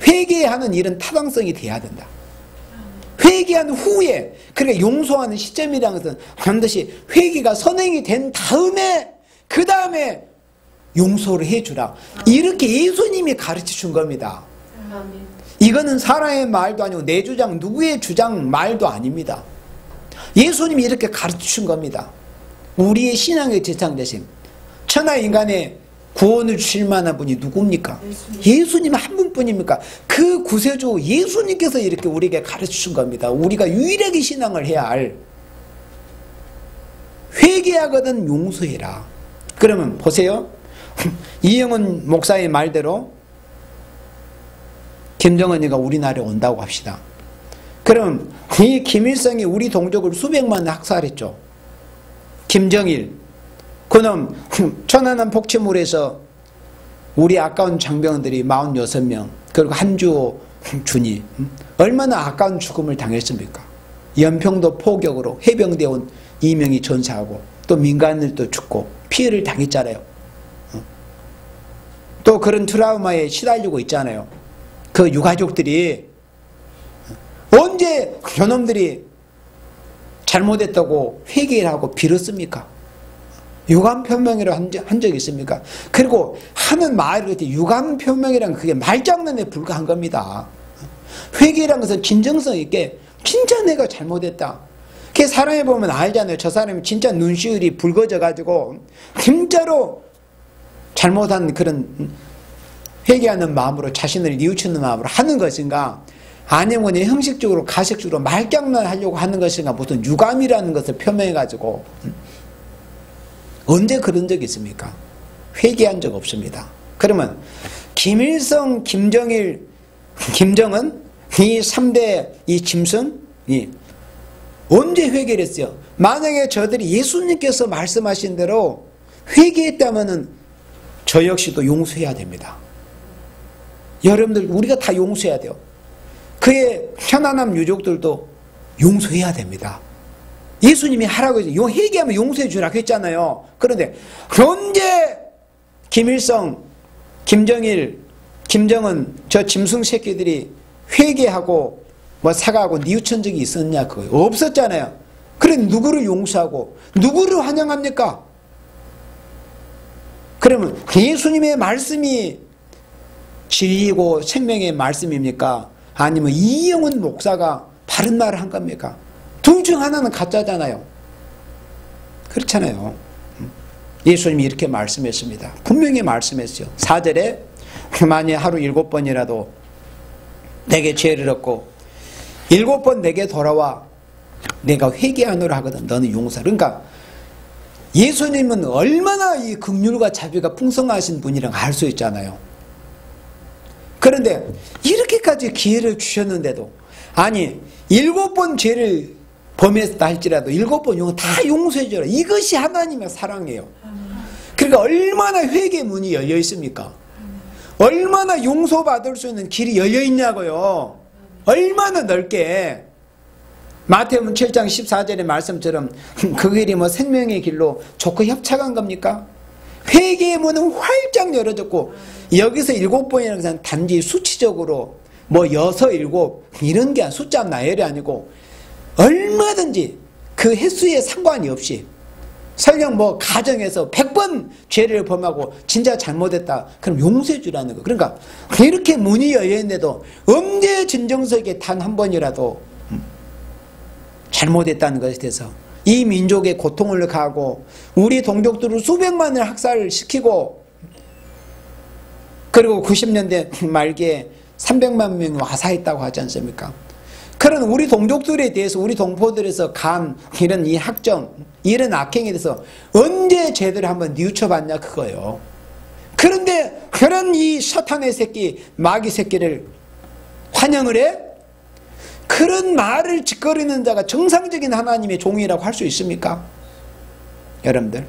회개하는 일은 타당성이 돼야 된다. 회개한 후에, 그러니까 용서하는 시점이라는 것은 반드시 회개가 선행이 된 다음에 그 다음에 용서를 해주라. 이렇게 예수님이 가르쳐 준 겁니다. 이거는 사람의 말도 아니고 내 주장, 누구의 주장 말도 아닙니다. 예수님이 이렇게 가르쳐 준 겁니다. 우리의 신앙의 대상자심, 천하 인간의 구원을 주실 만한 분이 누굽니까? 예수님 한 분뿐입니까? 그 구세주 예수님께서 이렇게 우리에게 가르쳐 준 겁니다. 우리가 유일하게 신앙을 해야 할, 회개하거든 용서해라. 그러면 보세요. 이영훈 목사의 말대로 김정은이가 우리나라에 온다고 합시다. 그럼 이 김일성이 우리 동족을 수백만 학살했죠. 김정일, 그놈 천안함 폭치물에서 우리 아까운 장병들이 46명, 그리고 한주호 준이 얼마나 아까운 죽음을 당했습니까? 연평도 포격으로 해병대 온 2명이 전사하고 또 민간인들도 죽고 피해를 당했잖아요. 또 그런 트라우마에 시달리고 있잖아요. 그 유가족들이 언제 저놈들이 잘못했다고 회개를 하고 빌었습니까? 유감표명이라고 한 적이 있습니까? 그리고 하는 말이 유감표명이란 그게 말장난에 불과한 겁니다. 회개라는 것은 진정성 있게 진짜 내가 잘못했다. 그 사람이 보면 알잖아요. 저 사람이 진짜 눈시울이 붉어져 가지고 진짜로 잘못한 그런 회개하는 마음으로 자신을 뉘우치는 마음으로 하는 것인가, 아니면 형식적으로 가식적으로 말장난 하려고 하는 것인가, 무슨 유감이라는 것을 표명해 가지고 언제 그런 적이 있습니까? 회개한 적 없습니다. 그러면 김일성, 김정일, 김정은 이 3대 이 짐승이 언제 회개를 했어요? 만약에 저들이 예수님께서 말씀하신 대로 회개했다면은 저 역시도 용서해야 됩니다. 여러분들 우리가 다 용서해야 돼요. 그의 편안함 유족들도 용서해야 됩니다. 예수님이 하라고 했죠. 회개하면 용서해 주라고 했잖아요. 그런데 언제 김일성, 김정일, 김정은 저 짐승 새끼들이 회개하고 뭐 사과하고 뉘우친 적이 있었냐? 그거 없었잖아요. 그래 누구를 용서하고 누구를 환영합니까? 그러면 예수님의 말씀이 진리고 생명의 말씀입니까? 아니면 이영훈 목사가 바른 말을 한 겁니까? 둘 중 하나는 가짜잖아요. 그렇잖아요. 예수님이 이렇게 말씀했습니다. 분명히 말씀했어요. 4절에 만약 하루 7번이라도 내게 죄를 얻고 7번 내게 돌아와 내가 회개하노라 하거든 너는 용서. 그러니까 예수님은 얼마나 이 긍휼과 자비가 풍성하신 분이랑 알 수 있잖아요. 그런데 이렇게까지 기회를 주셨는데도 아니 7번 죄를 범했다 할지라도 7번 다 용서해줘라. 이것이 하나님의 사랑이에요. 그러니까 얼마나 회개 문이 열려 있습니까? 얼마나 용서받을 수 있는 길이 열려 있냐고요. 얼마나 넓게. 마태복음 7장 14절의 말씀처럼 그 길이 뭐 생명의 길로 좋고 협착한 겁니까? 회개의 문은 활짝 열어졌고, 여기서 7번이라는 것은 단지 수치적으로 뭐 6, 7 이런 게 숫자 나열이 아니고 얼마든지 그 횟수에 상관이 없이, 설령 뭐 가정에서 100번 죄를 범하고 진짜 잘못했다 그럼 용서해 주라는 거. 그러니까 이렇게 문이 열려있는데도 언제 진정서에 단 한 번이라도 잘못했다는 것에 대해서 이 민족의 고통을 가하고 우리 동족들을 수백만을 학살시키고, 그리고 90년대 말기에 300만 명이 와사했다고 하지 않습니까? 그런 우리 동족들에 대해서, 우리 동포들에서 간 이런 이 학정, 이런 악행에 대해서 언제 제대로 한번 뉘우쳐봤냐 그거예요. 그런데 그런 이 사탄의 새끼, 마귀 새끼를 환영을 해? 그런 말을 짓거리는 자가 정상적인 하나님의 종이라고 할 수 있습니까? 여러분들,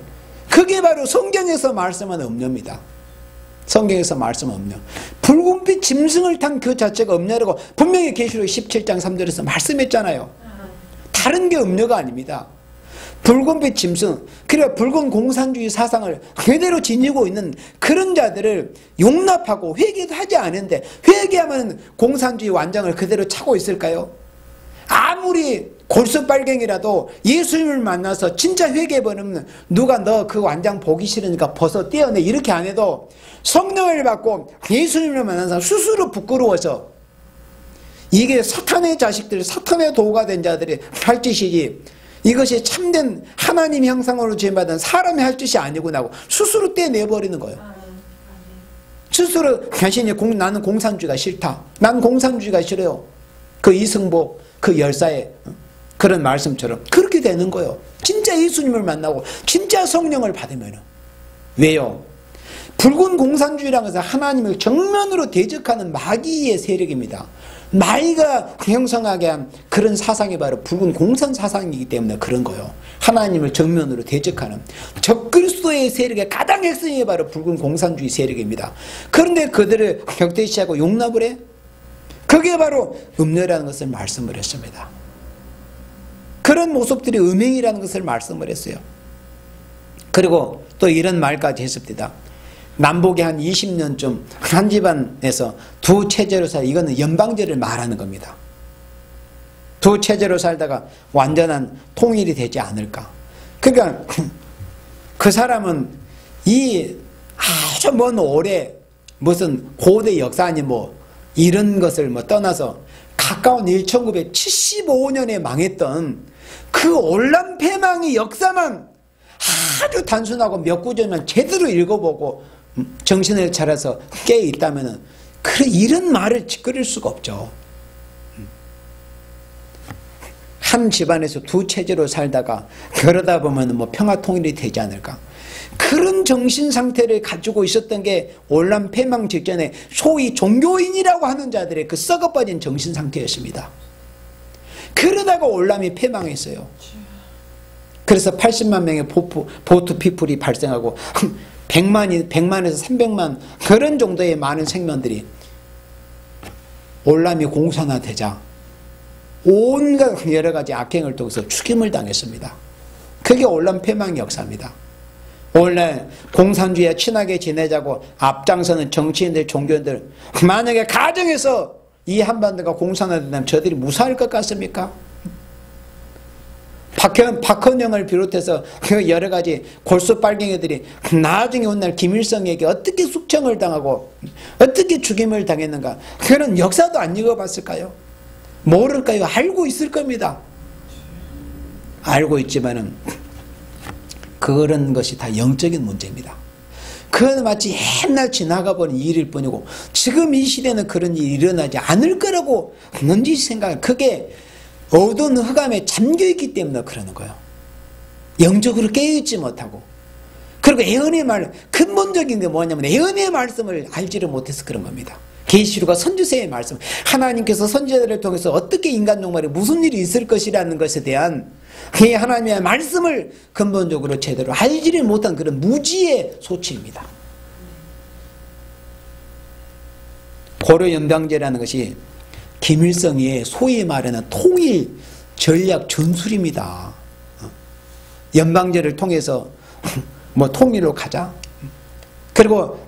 그게 바로 성경에서 말씀하는 음료입니다. 성경에서 말씀은 음료. 붉은빛 짐승을 탄 그 자체가 음료라고 분명히 계시록 17장 3절에서 말씀했잖아요. 다른 게 음료가 아닙니다. 붉은빛 짐승, 그리고 붉은 공산주의 사상을 그대로 지니고 있는 그런 자들을 용납하고 회개도 하지 않은데, 회개하면 공산주의 완장을 그대로 차고 있을까요? 아무리 골수빨갱이라도 예수님을 만나서 진짜 회개해버리면 누가 너 그 완장 보기 싫으니까 벗어 떼어내 이렇게 안 해도, 성령을 받고 예수님을 만난 사람 스스로 부끄러워서, 이게 사탄의 자식들, 사탄의 도구가 된 자들이 할 짓이지 이것이 참된 하나님 형상으로 지음받은 사람이 할 짓이 아니구나 하고 스스로 떼내버리는 거예요. 스스로 자신이 나는 공산주의가 싫다, 난 공산주의가 싫어요, 그 이승복 그 열사의 그런 말씀처럼 그렇게 되는 거예요. 진짜 예수님을 만나고 진짜 성령을 받으면. 왜요? 붉은 공산주의라는 것은 하나님을 정면으로 대적하는 마귀의 세력입니다. 마귀가 형성하게 한 그런 사상이 바로 붉은 공산 사상이기 때문에 그런 거예요. 하나님을 정면으로 대적하는 적그리스도의 세력의 가장 핵심이 바로 붉은 공산주의 세력입니다. 그런데 그들을 격대시하고 용납을 해? 그게 바로 음료라는 것을 말씀을 했습니다. 그런 모습들이 음행이라는 것을 말씀을 했어요. 그리고 또 이런 말까지 했습니다. 남북에 한 20년쯤 한 집안에서 두 체제로 이거는 연방제를 말하는 겁니다. 두 체제로 살다가 완전한 통일이 되지 않을까. 그러니까 그 사람은 이 아주 먼 오래 무슨 고대 역사 아니 뭐 이런 것을 뭐 떠나서 가까운 1975년에 망했던 그 온란 패망의 역사만 아주 단순하고 몇 구절만 제대로 읽어보고 정신을 차려서 깨 있다면은 그래 이런 말을 짓거릴 수가 없죠. 한 집안에서 두 체제로 살다가 그러다 보면 뭐 평화 통일이 되지 않을까. 그런 정신 상태를 가지고 있었던 게 온란 패망 직전에 소위 종교인이라고 하는 자들의 그 썩어빠진 정신 상태였습니다. 그러다가 온란이 패망했어요. 그래서 80만 명의 보트 피플이 발생하고 100만에서 300만 그런 정도의 많은 생명들이 온람이 공산화되자 온갖 여러 가지 악행을 통해서 죽임을 당했습니다. 그게 온람 패망의 역사입니다. 원래 공산주의에 친하게 지내자고 앞장서는 정치인들, 종교인들, 만약에 가정에서 이 한반도가 공산화된다면 저들이 무사할 것 같습니까? 박헌영을 비롯해서 여러 가지 골수 빨갱이들이 나중에 훗날 김일성에게 어떻게 숙청을 당하고 어떻게 죽임을 당했는가, 그런 역사도 안 읽어봤을까요? 모를까요? 알고 있을 겁니다. 알고 있지만은 그런 것이 다 영적인 문제입니다. 그건 마치 옛날 지나가버린 일일 뿐이고 지금 이 시대는 그런 일이 일어나지 않을 거라고 넌지 생각해. 그게 어두운 흑암에 잠겨있기 때문에 그러는 거예요. 영적으로 깨어있지 못하고. 그리고 예언의 말, 근본적인 게 뭐냐면 예언의 말씀을 알지를 못해서 그런 겁니다. 계시록과 선지서의 말씀, 하나님께서 선지자들을 통해서 어떻게 인간 종말에 무슨 일이 있을 것이라는 것에 대한 이 하나님의 말씀을 근본적으로 제대로 알지를 못한 그런 무지의 소치입니다. 고려 연방제라는 것이 김일성의 소위 말하는 통일 전략 전술입니다. 연방제를 통해서 뭐 통일로 가자. 그리고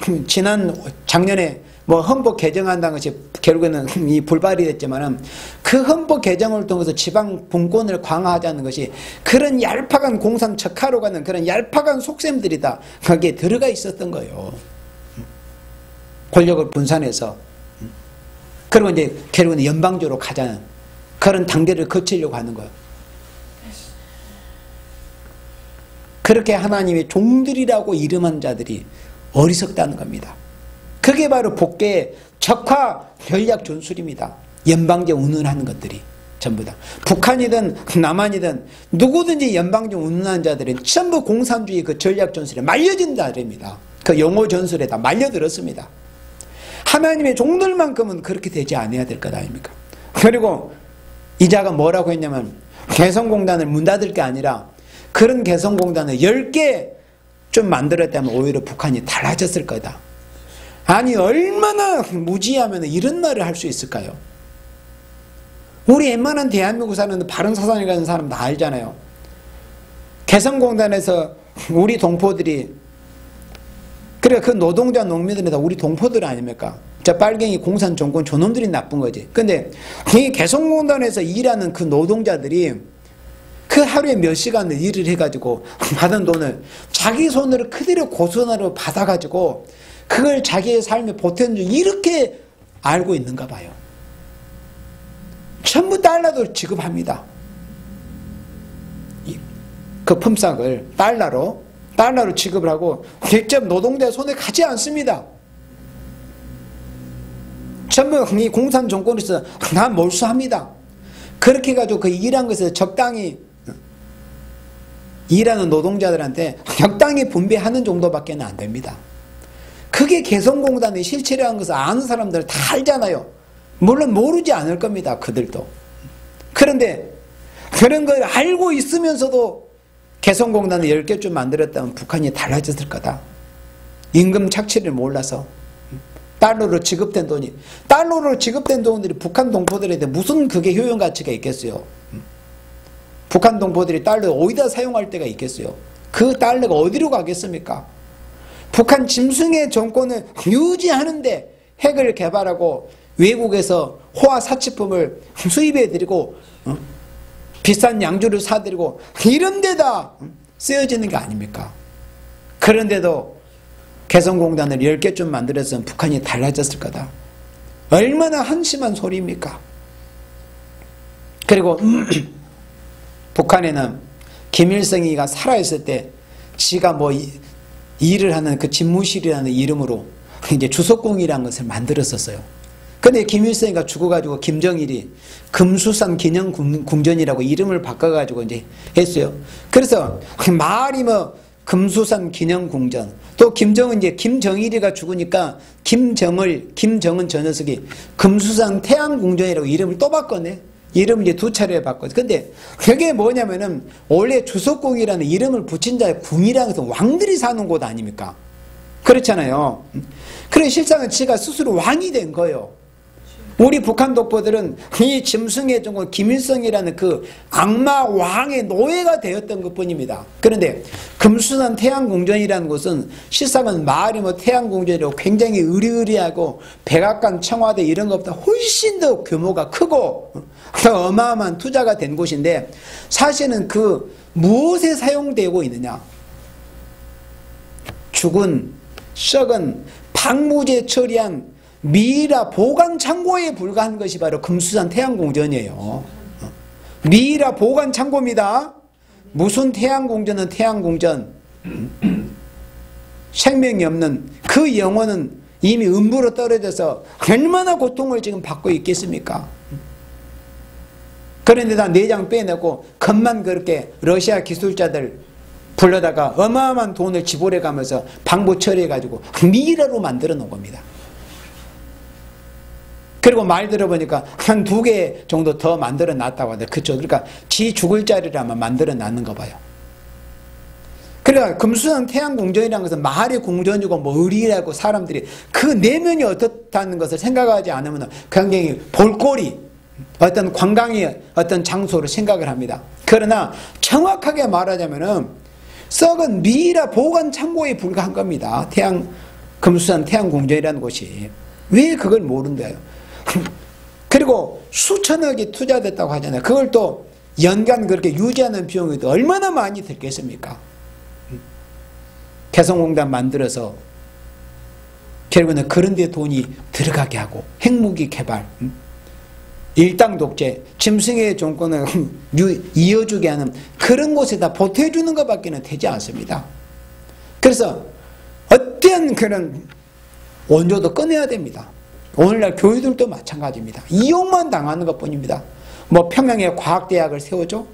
작년에 뭐 헌법 개정한다는 것이 결국에는 이 불발이 됐지만은 그 헌법 개정을 통해서 지방 분권을 강화하자는 것이 그런 얄팍한 공산 척하로 가는 그런 얄팍한 속셈들이 다 거기에 들어가 있었던 거예요. 권력을 분산해서. 그리고 이제 결국은 연방제로 가자는 그런 단계를 거치려고 하는 거예요. 그렇게 하나님의 종들이라고 이름한 자들이 어리석다는 겁니다. 그게 바로 복계의 적화 전략 전술입니다. 연방제 운운하는 것들이 전부 다. 북한이든 남한이든 누구든지 연방제 운운하는 자들은 전부 공산주의 그 전략 전술에 말려진 자들입니다. 그 용어 전술에 다 말려들었습니다. 하나님의 종들만큼은 그렇게 되지 않아야 될 것 아닙니까? 그리고 이자가 뭐라고 했냐면 개성공단을 문 닫을 게 아니라 그런 개성공단을 10개 좀 만들었다면 오히려 북한이 달라졌을 거다. 아니 얼마나 무지하면 이런 말을 할 수 있을까요? 우리 웬만한 대한민국 사는 바른 사상에 가는 사람 다 알잖아요. 개성공단에서 우리 동포들이 그래 그 노동자 농민들이 다 우리 동포들 아닙니까? 저 빨갱이 공산 정권 저놈들이 나쁜 거지. 근데 이 개성공단에서 일하는 그 노동자들이 그 하루에 몇 시간을 일을 해가지고 받은 돈을 자기 손으로 그대로 고스란히로 받아가지고 그걸 자기의 삶에 보태는 줄 이렇게 알고 있는가 봐요. 전부 달러도 지급합니다. 그 품삯을 달러로 지급을 하고 직접 노동자 손에 가지 않습니다. 전부 이 공산 정권에서 다 몰수합니다. 그렇게 해가지고 그 일한 것을 적당히 일하는 노동자들한테 적당히 분배하는 정도밖에 안 됩니다. 그게 개성공단의 실체라는 것을 아는 사람들 다 알잖아요. 물론 모르지 않을 겁니다. 그들도. 그런데 그런 걸 알고 있으면서도 개성공단을 10개쯤 만들었다면 북한이 달라졌을 거다. 임금 착취를 몰라서 달러로 지급된 돈들이 북한 동포들한테 무슨 그게 효용 가치가 있겠어요. 북한 동포들이 달러 어디다 사용할 때가 있겠어요. 그 달러가 어디로 가겠습니까? 북한 짐승의 정권을 유지하는데 핵을 개발하고 외국에서 호화 사치품을 수입해드리고 비싼 양주를 사드리고 이런 데다 쓰여지는 게 아닙니까? 그런데도 개성공단을 10개쯤 만들었으면 북한이 달라졌을 거다. 얼마나 한심한 소리입니까? 그리고 북한에는 김일성이가 살아있을 때 지가 뭐 일을 하는 그 집무실이라는 이름으로 이제 주석궁이라는 것을 만들었었어요. 근데 김일성이가 죽어가지고 김정일이 금수산 기념궁전이라고 이름을 바꿔가지고 이제 했어요. 그래서 말이 뭐 금수산 기념궁전, 또 김정은 이제 김정일이가 죽으니까 김정은 저 녀석이 금수산 태양궁전이라고 이름을 또 바꿨네. 이름을 이제 2차례 바꿨어. 근데 그게 뭐냐면은 원래 주석궁이라는 이름을 붙인 자의 궁이라는 것은 왕들이 사는 곳 아닙니까? 그렇잖아요. 그래 실상은 지가 스스로 왕이 된 거예요. 우리 북한 독보들은 이 짐승의 정권 김일성이라는 그 악마 왕의 노예가 되었던 것뿐입니다. 그런데 금수산 태양궁전이라는 곳은 실상은 말이 뭐 태양궁전이라고 굉장히 의리의리하고 백악관 청와대 이런 것보다 훨씬 더 규모가 크고 더 어마어마한 투자가 된 곳인데 사실은 그 무엇에 사용되고 있느냐? 죽은 썩은 방부제 처리한 미이라 보관 창고에 불과한 것이 바로 금수산 태양궁전이에요. 미이라 보관 창고입니다. 무슨 태양궁전은 태양궁전. 생명이 없는 그 영혼은 이미 음부로 떨어져서 얼마나 고통을 지금 받고 있겠습니까? 그런데 다 내장 빼내고 겉만 그렇게 러시아 기술자들 불러다가 어마어마한 돈을 지불해 가면서 방부 처리해가지고 미이라로 만들어 놓은 겁니다. 그리고 말 들어보니까 한 2개 정도 더 만들어 놨다고 하는데, 그쵸? 그러니까 지 죽을 자리라면 만들어 놨는 거 봐요. 그러니까 금수산 태양궁전이라는 것은 말의 궁전이고 뭐 의리라고 사람들이 그 내면이 어떻다는 것을 생각하지 않으면 굉장히 볼거리, 어떤 관광의 어떤 장소로 생각을 합니다. 그러나 정확하게 말하자면은 썩은 미이라 보관 창고에 불과한 겁니다. 금수산 태양궁전이라는 곳이. 왜 그걸 모른대요? 그리고 수천억이 투자됐다고 하잖아요. 그걸 또 연간 그렇게 유지하는 비용이 얼마나 많이 들겠습니까? 개성공단 만들어서 결국은 그런 데 돈이 들어가게 하고 핵무기 개발, 일당 독재, 짐승의 정권을 이어주게 하는 그런 곳에다 보태주는 것밖에 되지 않습니다. 그래서 어떠한 그런 원조도 꺼내야 됩니다. 오늘날 교회들도 마찬가지입니다. 이용만 당하는 것뿐입니다. 뭐 평양에 과학대학을 세워줘?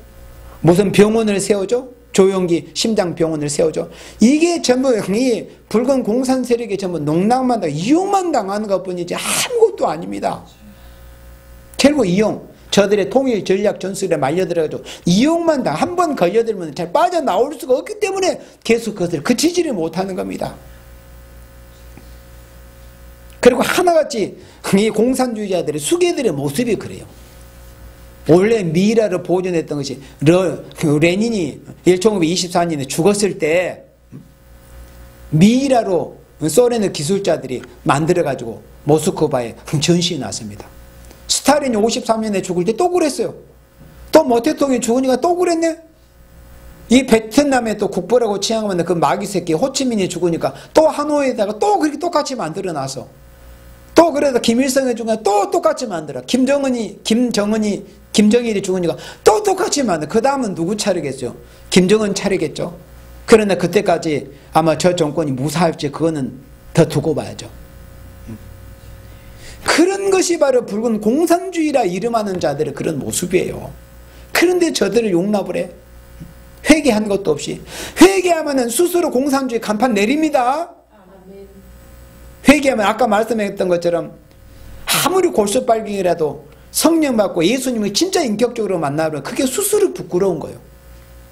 무슨 병원을 세워줘? 조영기 심장병원을 세워줘? 이게 전부 이 붉은 공산 세력이 전부 농락만 당하고 이용만 당하는 것뿐이지 아무것도 아닙니다. 결국 이용, 저들의 통일 전략 전술에 말려들어가지고 이용만 당, 한 번 걸려들면 잘 빠져나올 수가 없기 때문에 계속 그것을 그치지를 못하는 겁니다. 그리고 하나같이 이 공산주의자들의 수괴들의 모습이 그래요. 원래 미이라를 보존했던 것이 레닌이 1924년에 죽었을 때 미이라로 소련의 기술자들이 만들어가지고 모스크바에 전시해 놨습니다. 스탈린이 53년에 죽을 때 또 그랬어요. 또 모 대통령이 죽으니까 또 그랬네. 이 베트남에 또 국보라고 취향하면 그 마귀 새끼 호치민이 죽으니까 또 하노이에다가 또 그렇게 똑같이 만들어 놔서 또 그래서 김일성이 죽으니까 또 똑같이 만들어. 김정일이 죽으니까 또 똑같이 만들어. 그 다음은 누구 차례겠죠? 김정은 차례겠죠? 그러나 그때까지 아마 저 정권이 무사할지 그거는 더 두고 봐야죠. 그런 것이 바로 붉은 공산주의라 이름하는 자들의 그런 모습이에요. 그런데 저들을 용납을 해. 회개한 것도 없이. 회개하면 스스로 공산주의 간판 내립니다. 회개하면 아까 말씀했던 것처럼 아무리 골수빨갱이라도 성령 받고 예수님을 진짜 인격적으로 만나면 그게 스스로 부끄러운 거예요.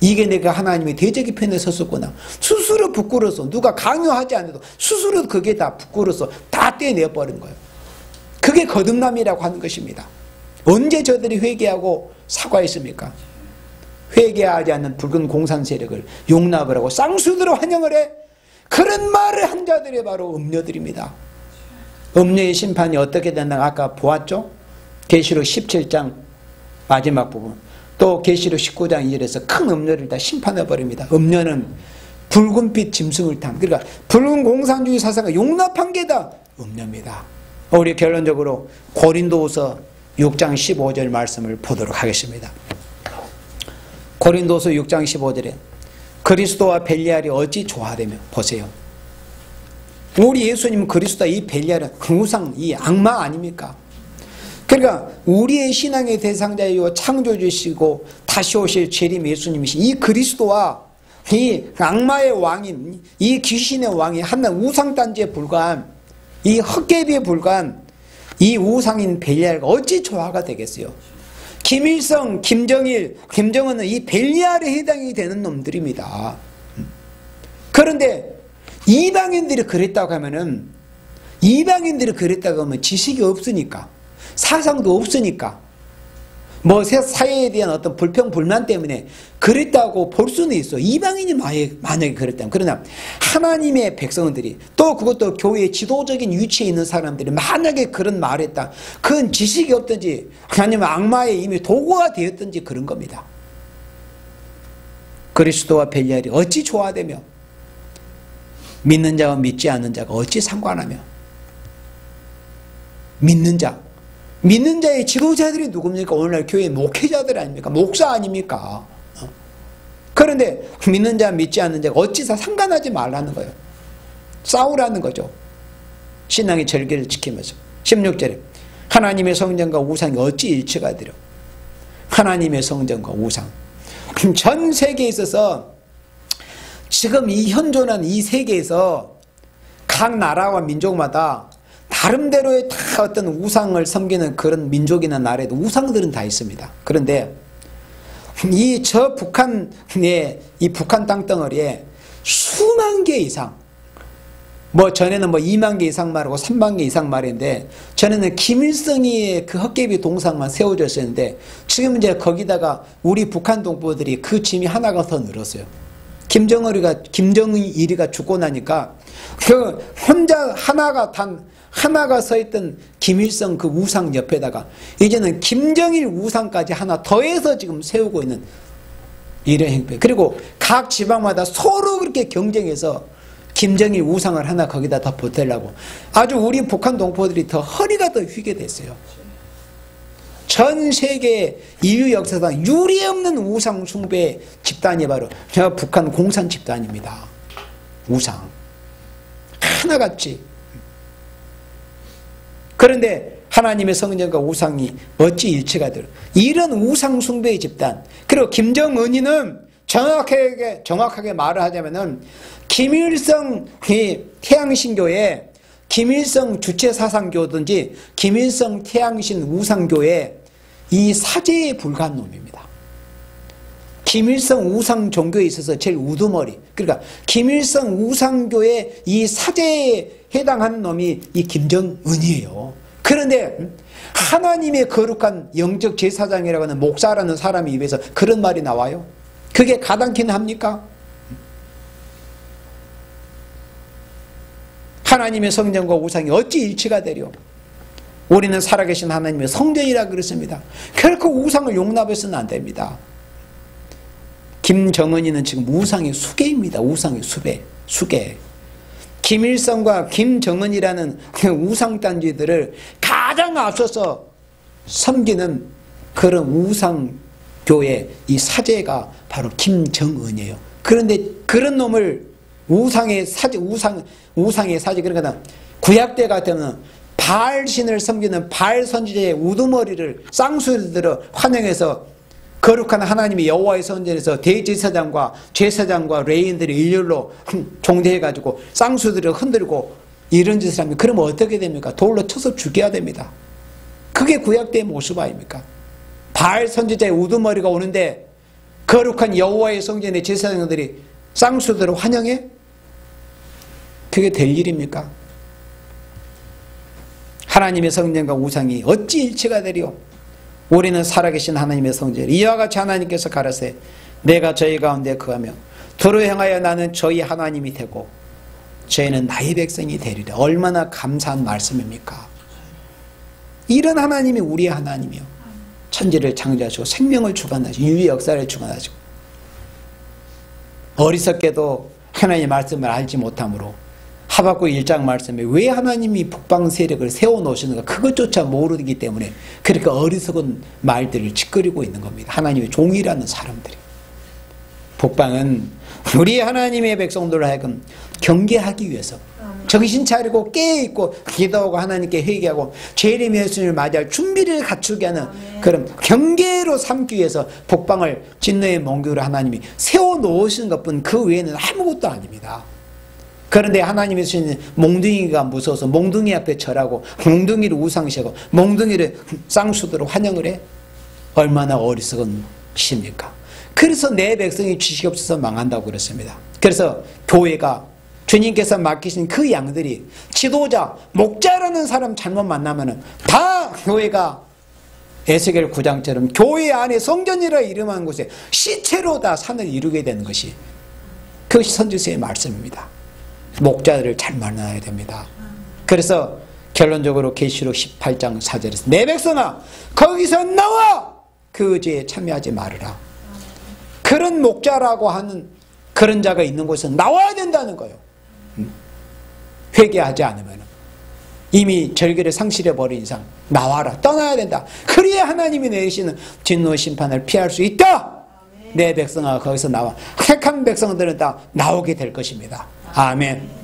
이게 내가 하나님의 대적의 편에 섰었구나. 스스로 부끄러워서 누가 강요하지 않아도 스스로 그게 다 부끄러워서 다 떼내버린 거예요. 그게 거듭남이라고 하는 것입니다. 언제 저들이 회개하고 사과했습니까? 회개하지 않는 붉은 공산 세력을 용납을 하고 쌍수대로 환영을 해. 그런 말을 한 자들이 바로 음녀들입니다. 음녀의 심판이 어떻게 된다고 아까 보았죠? 계시록 17장 마지막 부분, 또 계시록 19장 2절에서 큰 음녀를 다 심판해버립니다. 음녀는 붉은빛 짐승을 탄, 그러니까 붉은 공산주의 사상을 용납한 게 다 음녀입니다. 우리 결론적으로 고린도후서 6장 15절 말씀을 보도록 하겠습니다. 고린도후서 6장 15절에 그리스도와 벨리알이 어찌 조화되며, 보세요. 우리 예수님은 그리스도와 이 벨리알은 우상, 이 악마 아닙니까? 그러니까 우리의 신앙의 대상자이고 창조주시고 다시 오실 재림 예수님이신 이 그리스도와 이 악마의 왕인, 이 귀신의 왕이 하나 우상단지에 불과한, 이 헛개비에 불과한 이 우상인 벨리알과 어찌 조화가 되겠어요? 김일성, 김정일, 김정은은 이 벨리알에 해당이 되는 놈들입니다. 그런데 이방인들이 그랬다고 하면 지식이 없으니까, 사상도 없으니까, 뭐 사회에 대한 어떤 불평, 불만 때문에 그랬다고 볼 수는 있어. 이방인이 만약에 그랬다면. 그러나 하나님의 백성들이, 또 그것도 교회의 지도적인 위치에 있는 사람들이 만약에 그런 말을 했다. 그건 지식이 없든지 아니면 악마의 이미 도구가 되었든지 그런 겁니다. 그리스도와 벨리알이 어찌 조화되며 믿는 자와 믿지 않는 자가 어찌 상관하며, 믿는 자의 지도자들이 누굽니까? 오늘날 교회 목회자들 아닙니까? 목사 아닙니까? 그런데 믿는 자, 믿지 않는 자가 어찌 다 상관하지 말라는 거예요. 싸우라는 거죠. 신앙의 절개를 지키면서. 16절에 하나님의 성전과 우상이 어찌 일치가 되려? 하나님의 성전과 우상. 전 세계에 있어서 지금 이 현존한 이 세계에서 각 나라와 민족마다 나름대로의 다 어떤 우상을 섬기는 그런 민족이나 나라에도 우상들은 다 있습니다. 그런데 저 북한의 이 북한 땅덩어리에 수만 개 이상, 전에는 2만 개 이상 말하고 3만 개 이상 말인데, 전에는 김일성이의 그 헛개비 동상만 세워져 있었는데, 지금 이제 거기다가 우리 북한 동포들이 그 짐이 하나가 더 늘었어요. 김정일이가 죽고 나니까 그 혼자 하나가 서 있던 김일성 그 우상 옆에다가 이제는 김정일 우상까지 하나 더해서 지금 세우고 있는 이런 행패. 그리고 각 지방마다 서로 그렇게 경쟁해서 김정일 우상을 하나 거기다 더 보태려고 아주 우리 북한 동포들이 더 허리가 더 휘게 됐어요. 전 세계 인류 역사상 유례없는 우상 숭배 집단이 바로 저 북한 공산 집단입니다. 우상 하나같이. 그런데 하나님의 성전과 우상이 어찌 일치가 되려? 이런 우상 숭배의 집단. 그리고 김정은이는 정확하게 말을 하자면은 김일성 태양신교회, 김일성 주체사상교든지 김일성 태양신 우상교회 이 사제에 불과한 놈입니다. 김일성 우상 종교에 있어서 제일 우두머리. 그러니까 김일성 우상교회 이 사제에 해당하는 놈이 이 김정은이에요. 그런데 하나님의 거룩한 영적 제사장이라고 하는 목사라는 사람이 입에서 그런 말이 나와요? 그게 가당키는 합니까? 하나님의 성전과 우상이 어찌 일치가 되려? 우리는 살아계신 하나님의 성전이라 그랬습니다. 결코 우상을 용납해서는 안 됩니다. 김정은이는 지금 우상의 수괴입니다. 우상의 수괴. 김일성과 김정은이라는 우상단지들을 가장 앞서서 섬기는 그런 우상교회 이 사제가 바로 김정은이에요. 그런데 그런 놈을 우상의 사제, 그러니까 구약때 같으면 바알신을 섬기는 바알 선지자의 우두머리를 쌍수들어 환영해서 거룩한 하나님의 여호와의 성전에서 대제사장과 제사장과 레위인들이 일렬로 종대해가지고 쌍수들을 흔들고 이런 짓을 하면 그러면 어떻게 됩니까? 돌로 쳐서 죽여야 됩니다. 그게 구약때의 모습 아닙니까? 바알 선지자의 우두머리가 오는데 거룩한 여호와의 성전의 제사장들이 쌍수들을 환영해? 그게 될 일입니까? 하나님의 성전과 우상이 어찌 일치가 되리요? 우리는 살아계신 하나님의 성전. 이와 같이 하나님께서 가라사대 내가 저희 가운데 거하며 도로 행하여 나는 저희 하나님이 되고 저희는 나의 백성이 되리라. 얼마나 감사한 말씀입니까? 이런 하나님이 우리의 하나님이요. 천지를 창조하시고 생명을 주관하시고 인류의 역사를 주관하시고 어리석게도 하나님의 말씀을 알지 못함으로 하박국 1장 말씀에 왜 하나님이 북방 세력을 세워놓으시는가 그것조차 모르기 때문에 그렇게 어리석은 말들을 짓거리고 있는 겁니다. 하나님의 종이라는 사람들이. 북방은 우리 하나님의 백성들을 하여금 경계하기 위해서 정신 차리고 깨어있고 기도하고 하나님께 회개하고 재림의 예수님을 맞이할 준비를 갖추게 하는 그런 경계로 삼기 위해서 북방을 진노의 몽교로 하나님이 세워놓으시는 것뿐 그 외에는 아무것도 아닙니다. 그런데 하나님이 주시는 몽둥이가 무서워서 몽둥이 앞에 절하고 몽둥이를 우상시하고 몽둥이를 쌍수들로 환영을 해? 얼마나 어리석은 것입니까? 그래서 내 백성이 지식이 없어서 망한다고 그랬습니다. 그래서 교회가 주님께서 맡기신 그 양들이 지도자, 목자라는 사람 잘못 만나면 다 교회가 에스겔 9장처럼 교회 안에 성전이라 이름하는 곳에 시체로 다 산을 이루게 되는 것이 그것이 선지서의 말씀입니다. 목자들을 잘 만나야 됩니다. 그래서 결론적으로 계시록 18장 4절에서 내 백성아 거기서 나와 그 죄에 참여하지 말으라. 그런 목자라고 하는 그런 자가 있는 곳에서 나와야 된다는 거예요. 회개하지 않으면 이미 절개를 상실해버린 이상 나와라. 떠나야 된다. 그래야 하나님이 내리시는 진노 심판을 피할 수 있다. 내 백성아 거기서 나와. 택한 백성들은 다 나오게 될 것입니다. 아멘.